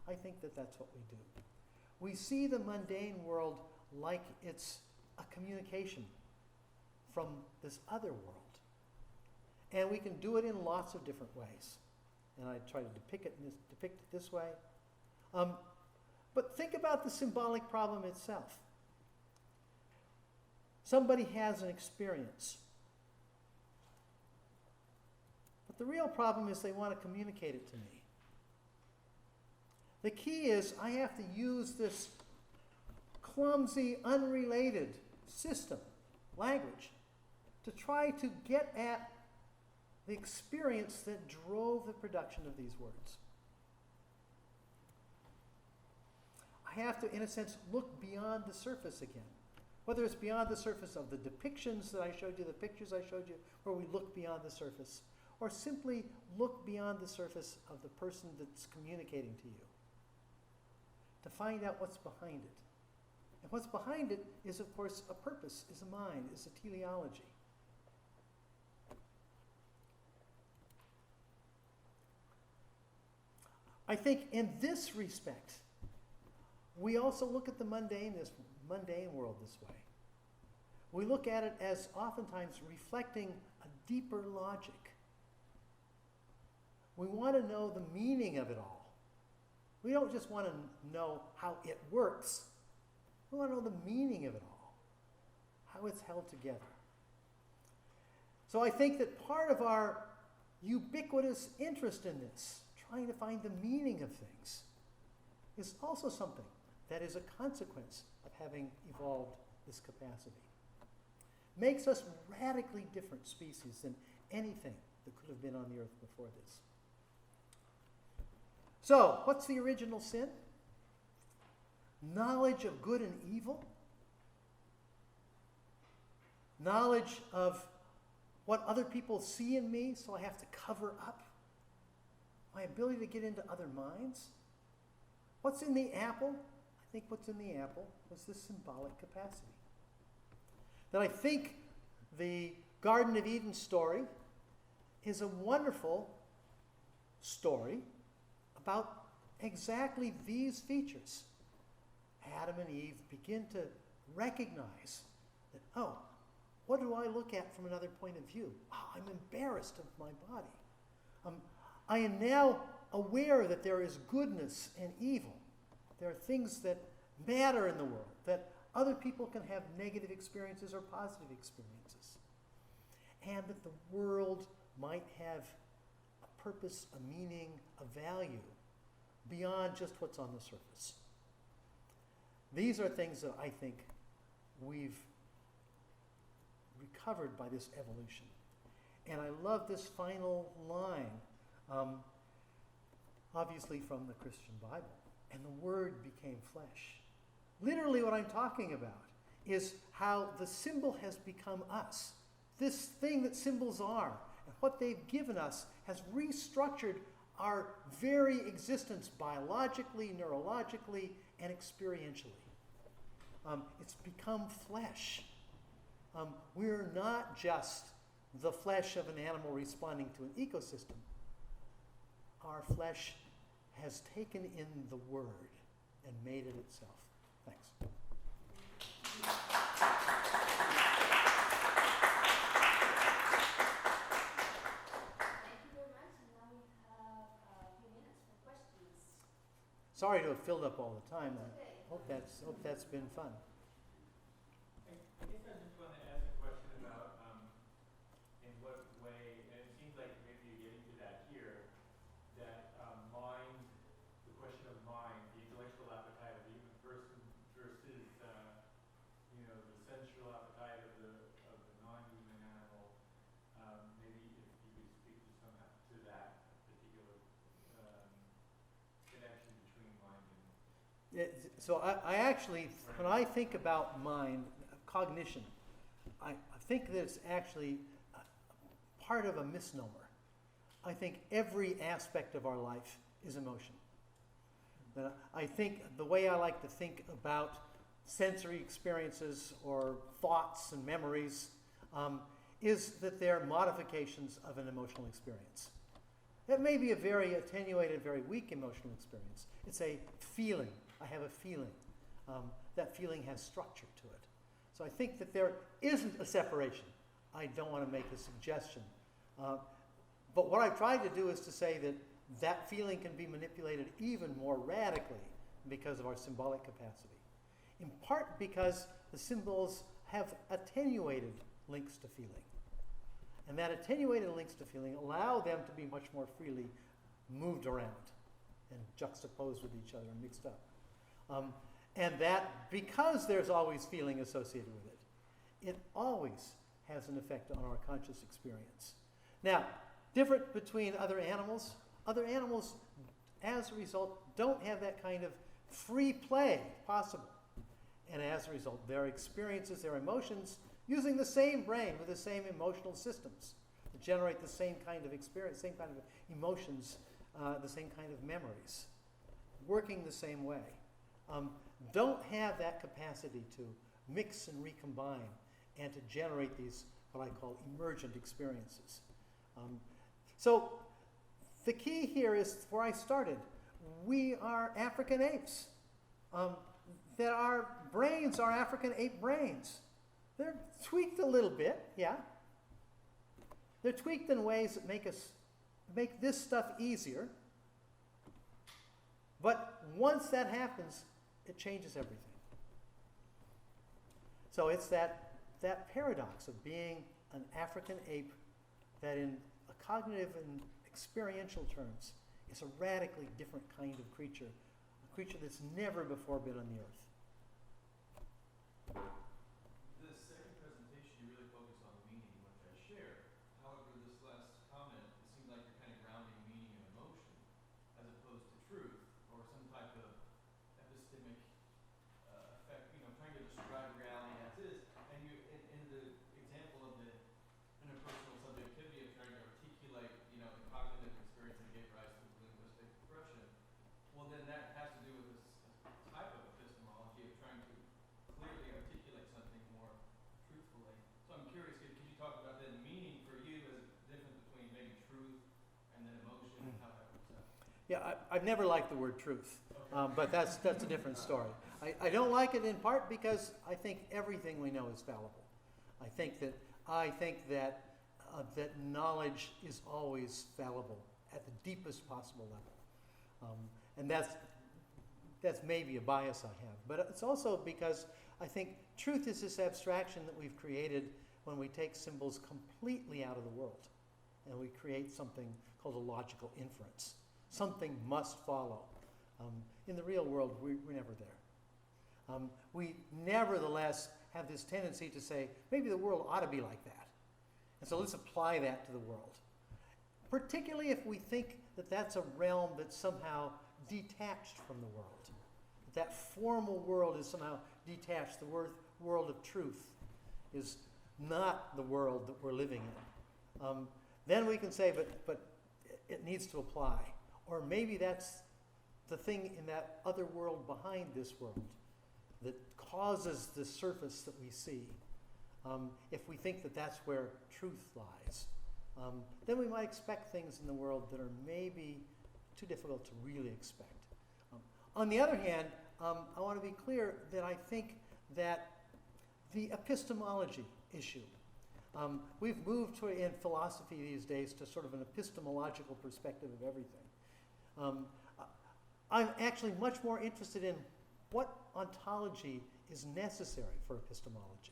I think that that's what we do. We see the mundane world like it's a communication from this other world. And we can do it in lots of different ways. And I try to depict it this way. But think about the symbolic problem itself. Somebody has an experience. But the real problem is they want to communicate it to me. The key is I have to use this clumsy, unrelated system, language, to try to get at the experience that drove the production of these words. I have to, in a sense, look beyond the surface again. Whether it's beyond the surface of the depictions that I showed you, the pictures I showed you, where we look beyond the surface, or simply look beyond the surface of the person that's communicating to you, to find out what's behind it. And what's behind it is, of course, a purpose, is a mind, is a teleology. I think in this respect, we also look at the mundane world this way. We look at it as oftentimes reflecting a deeper logic. We want to know the meaning of it all. We don't just want to know how it works. We want to know the meaning of it all, how it's held together. So I think that part of our ubiquitous interest in this, trying to find the meaning of things, is also something that is a consequence of having evolved this capacity. Makes us radically different species than anything that could have been on the earth before this. So, what's the original sin? Knowledge of good and evil. Knowledge of what other people see in me, so I have to cover up. My ability to get into other minds. What's in the apple? I think what's in the apple was this symbolic capacity. That I think the Garden of Eden story is a wonderful story about exactly these features. Adam and Eve begin to recognize that, oh, what do I look at from another point of view? Oh, I'm embarrassed of my body. I am now aware that there is goodness and evil. There are things that matter in the world, that other people can have negative experiences or positive experiences. And that the world might have a purpose, a meaning, a value beyond just what's on the surface. These are things that I think we've recovered by this evolution. And I love this final line, obviously from the Christian Bible. And the Word became flesh. Literally what I'm talking about is how the symbol has become us. This thing that symbols are, and what they've given us, has restructured our very existence biologically, neurologically, and experientially. It's become flesh. We're not just the flesh of an animal responding to an ecosystem. Our flesh has taken in the Word and made it itself. Thanks.
Thank you very much, and now we have a few minutes for questions.
Sorry to have filled up all the time.
Okay.
I hope that's been fun.
I guess I just want to ask a question about in what way, and it seems like maybe you're getting to that here, that mind, the question of mind, the intellectual appetite of the human person versus the sensual appetite of the non-human animal. Maybe if you could speak to that particular connection between mind and
So I actually, when I think about mind, cognition, I think that it's actually part of a misnomer. I think every aspect of our life is emotion. I think the way I like to think about sensory experiences or thoughts and memories is that they're modifications of an emotional experience. It may be a very attenuated, very weak emotional experience. It's a feeling. I have a feeling. That feeling has structure to it. So I think that there isn't a separation. I don't want to make a suggestion. But what I've tried to do is to say that that feeling can be manipulated even more radically because of our symbolic capacity. In part because the symbols have attenuated links to feeling. And that attenuated links to feeling allow them to be much more freely moved around and juxtaposed with each other and mixed up. And that, because there's always feeling associated with it, it always has an effect on our conscious experience. Now, different between other animals, as a result, don't have that kind of free play possible. And as a result, their experiences, their emotions, using the same brain with the same emotional systems to generate the same kind of experience, same kind of emotions, the same kind of memories, working the same way, don't have that capacity to mix and recombine and to generate these, what I call emergent experiences. So the key here is where I started. We are African apes. That our brains are African ape brains. They're tweaked a little bit, yeah. They're tweaked in ways that make this stuff easier. But once that happens, it changes everything. So it's that paradox of being an African ape that in a cognitive and experiential terms is a radically different kind of creature, a creature that's never before been on the earth.
the second presentation, you really focused on meaning, which I share. However, this last comment, it seemed like you're kind of grounding meaning in emotion, as opposed to truth, or some type of epistemic effect, trying to describe reality as is. And you, in the example of the interpersonal subjectivity of trying to articulate, the cognitive experience that gave rise to linguistic expression, well, then that has to do with this type of epistemology of trying to clearly articulate something more truthfully. So I'm curious, could you talk about then meaning for you as different between maybe truth and then emotion and how that works out?
Yeah, I've never liked the word truth, but that's a different story. I don't like it in part because I think everything we know is fallible. I think that that knowledge is always fallible at the deepest possible level, and that's maybe a bias I have. But it's also because I think truth is this abstraction that we've created when we take symbols completely out of the world and we create something called a logical inference. Something must follow. In the real world, we're never there. We nevertheless have this tendency to say, maybe the world ought to be like that. And so let's apply that to the world. Particularly if we think that that's a realm that's somehow detached from the world. That formal world is somehow detached. The world of truth is not the world that we're living in. Then we can say, but it needs to apply. Or maybe that's the thing in that other world behind this world that causes the surface that we see. If we think that that's where truth lies, then we might expect things in the world that are maybe too difficult to really expect. On the other hand, I want to be clear that I think that the epistemology issue, we've moved in philosophy these days to sort of an epistemological perspective of everything. I'm actually much more interested in what ontology is necessary for epistemology.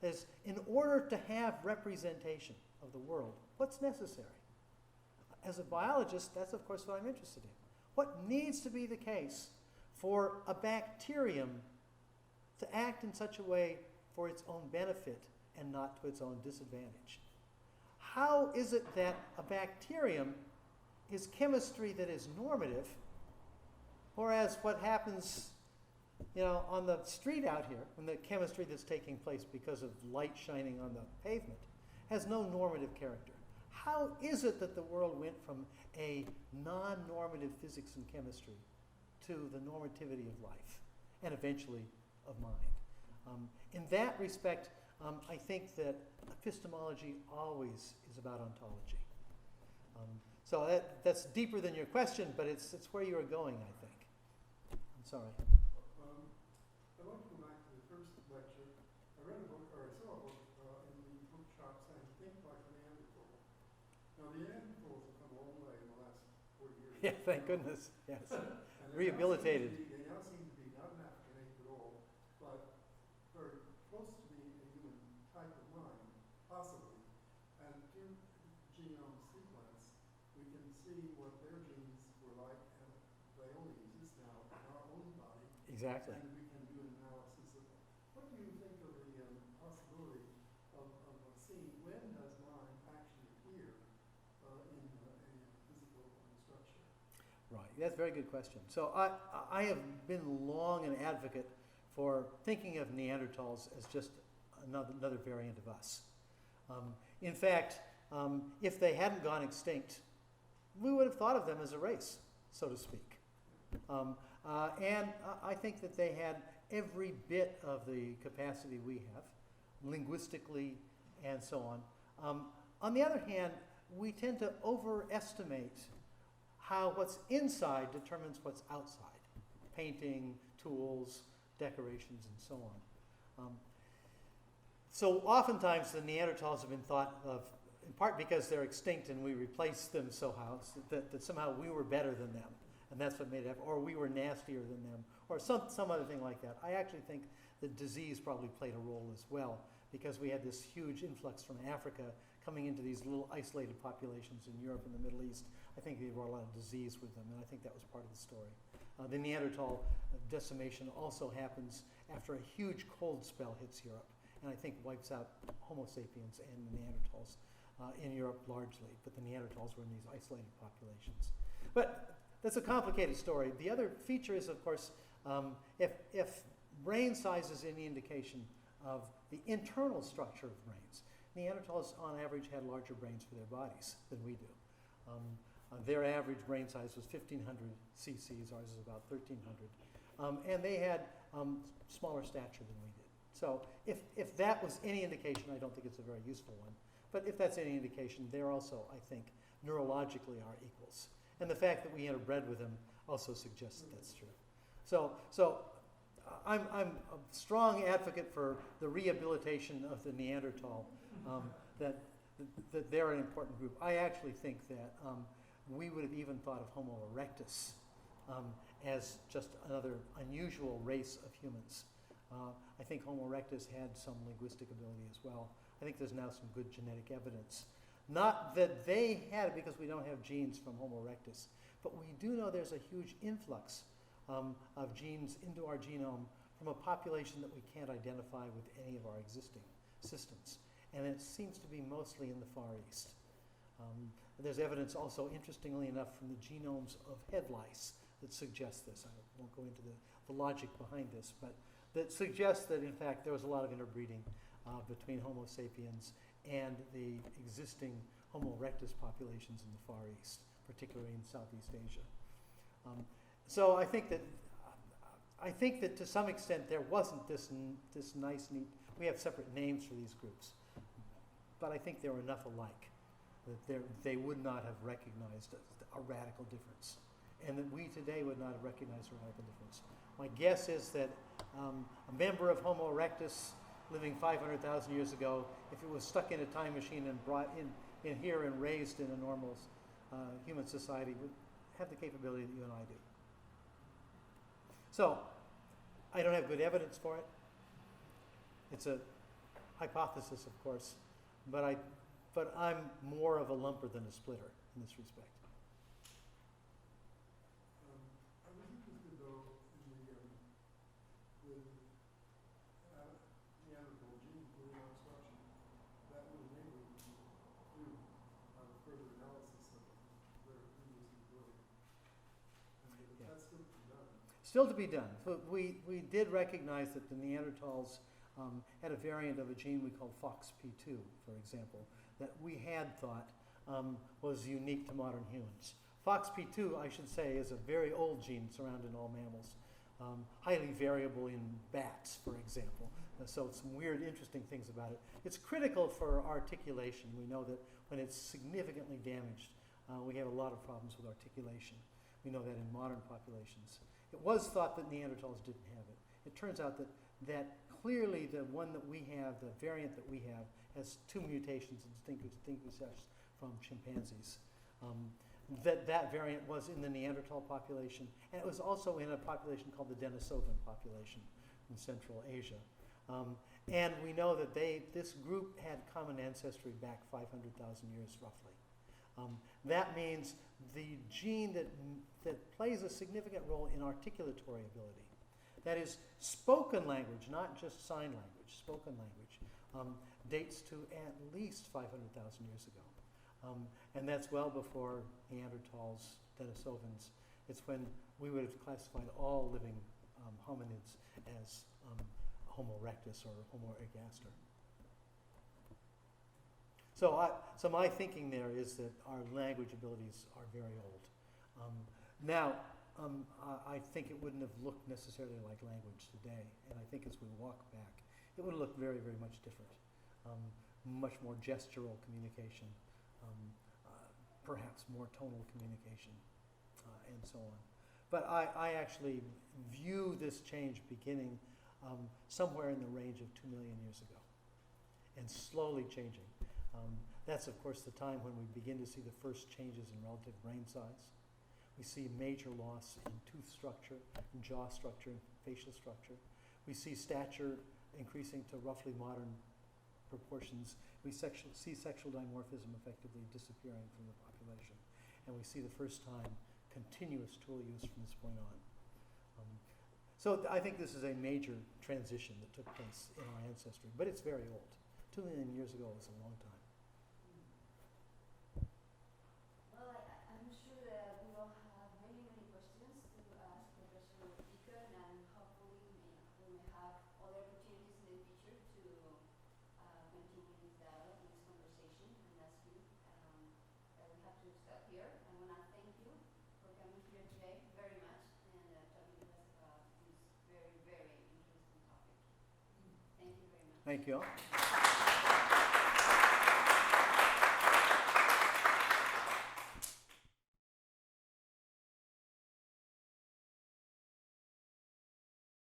That is, in order to have representation of the world, what's necessary? As a biologist, that's of course what I'm interested in. What needs to be the case for a bacterium to act in such a way for its own benefit and not to its own disadvantage? How is it that a bacterium is chemistry that is normative, whereas what happens, on the street out here, when the chemistry that's taking place because of light shining on the pavement, has no normative character? How is it that the world went from a non-normative physics and chemistry to the normativity of life, and eventually of mind? In that respect, I think that epistemology always is about ontology. So that's deeper than your question, but it's where you are going, I think. I'm sorry.
I'd like to go back to the first lecture. I read a book, or I saw a book in the bookshop saying, think like a Neanderthal. Now, the Neanderthals have come a long way in the last 40 years.
Yeah, thank goodness, yes.
And
Rehabilitated.
They now seem to be not an African ape at all, but very close to being a human type of mind, possibly. And through genome sequence, we can see what their genes were like, and they only exist now in our own body.
Exactly.
And we can do an analysis of them. What do you think of the possibility of seeing when does mind actually appear in a physical structure?
Right, that's a very good question. So I have been long an advocate for thinking of Neanderthals as just another variant of us. In fact, if they hadn't gone extinct, we would have thought of them as a race, so to speak. And I think that they had every bit of the capacity we have, linguistically and so on. On the other hand, we tend to overestimate how what's inside determines what's outside. Painting, tools, decorations, and so on. So oftentimes the Neanderthals have been thought of, in part because they're extinct and we replaced them somehow, that somehow we were better than them. And that's what made it happen. Or we were nastier than them, or some other thing like that. I actually think that disease probably played a role as well, because we had this huge influx from Africa coming into these little isolated populations in Europe and the Middle East. I think they brought a lot of disease with them, and I think that was part of the story. The Neanderthal decimation also happens after a huge cold spell hits Europe, and I think wipes out Homo sapiens and the Neanderthals in Europe largely, but the Neanderthals were in these isolated populations. But that's a complicated story. The other feature is, of course, if brain size is any indication of the internal structure of brains, Neanderthals on average had larger brains for their bodies than we do. Their average brain size was 1,500 cc's, ours is about 1,300. And they had smaller stature than we did. So if that was any indication, I don't think it's a very useful one, but if that's any indication, they're also, I think, neurologically our equals. And the fact that we interbred with them also suggests that that's true. So I'm a strong advocate for the rehabilitation of the Neanderthal, that they're an important group. I actually think that we would have even thought of Homo erectus as just another unusual race of humans. I think Homo erectus had some linguistic ability as well. I think there's now some good genetic evidence Not that they had it because we don't have genes from Homo erectus, but we do know there's a huge influx of genes into our genome from a population that we can't identify with any of our existing systems. And it seems to be mostly in the Far East. There's evidence also, interestingly enough, from the genomes of head lice that suggests this. I won't go into the logic behind this, but that suggests that, in fact, there was a lot of interbreeding between Homo sapiens and the existing Homo erectus populations in the Far East, particularly in Southeast Asia. So I think that to some extent there wasn't this nice, neat. We have separate names for these groups, but I think they were enough alike that they would not have recognized a radical difference, and that we today would not have recognized a radical difference. My guess is that a member of Homo erectus living 500,000 years ago, if it was stuck in a time machine and brought in here and raised in a normal human society, would have the capability that you and I do. So, I don't have good evidence for it. It's a hypothesis, of course, but I'm more of a lumper than a splitter in this respect.
I was interested though in the Neanderthal gene pool construction that would enable you to do further analysis of their previous ability. And that's still to be done.
Still to be done. But we did recognize that the Neanderthals had a variant of a gene we call FOXP2, for example, that we had thought was unique to modern humans. FOXP2, I should say, is a very old gene. It's around in all mammals. Highly variable in bats, for example. So some weird, interesting things about it. It's critical for articulation. We know that when it's significantly damaged, we have a lot of problems with articulation. We know that in modern populations. It was thought that Neanderthals didn't have it. It turns out that clearly the one that we have, the variant that we have, has two mutations that distinguish us from chimpanzees. That variant was in the Neanderthal population, and it was also in a population called the Denisovan population in Central Asia. And we know that this group had common ancestry back 500,000 years roughly. That means the gene that plays a significant role in articulatory ability, that is spoken language, not just sign language, spoken language, dates to at least 500,000 years ago. And that's well before Neanderthals, Denisovans. It's when we would have classified all living hominids as Homo erectus or Homo ergaster. So my thinking there is that our language abilities are very old. I think it wouldn't have looked necessarily like language today, and I think as we walk back, it would look very, very much different. Much more gestural communication, perhaps more tonal communication, and so on. But I actually view this change beginning somewhere in the range of 2 million years ago, and slowly changing. That's, of course, the time when we begin to see the first changes in relative brain size. We see major loss in tooth structure, in jaw structure, and facial structure. We see stature increasing to roughly modern proportions. We see sexual dimorphism effectively disappearing from the population. And we see the first time continuous tool use from this point on. So I think this is a major transition that took place in our ancestry, but it's very old. 2 million years ago is a long time.
Well, I'm sure that we all have many, many questions to ask Professor Deacon, and hopefully we may have other opportunities in the future to continue this dialogue, this conversation, and that's good. We have to stop here. I want to thank you for coming here today very much and talking to us about this very, very interesting topic. Thank you very much.
Thank you all.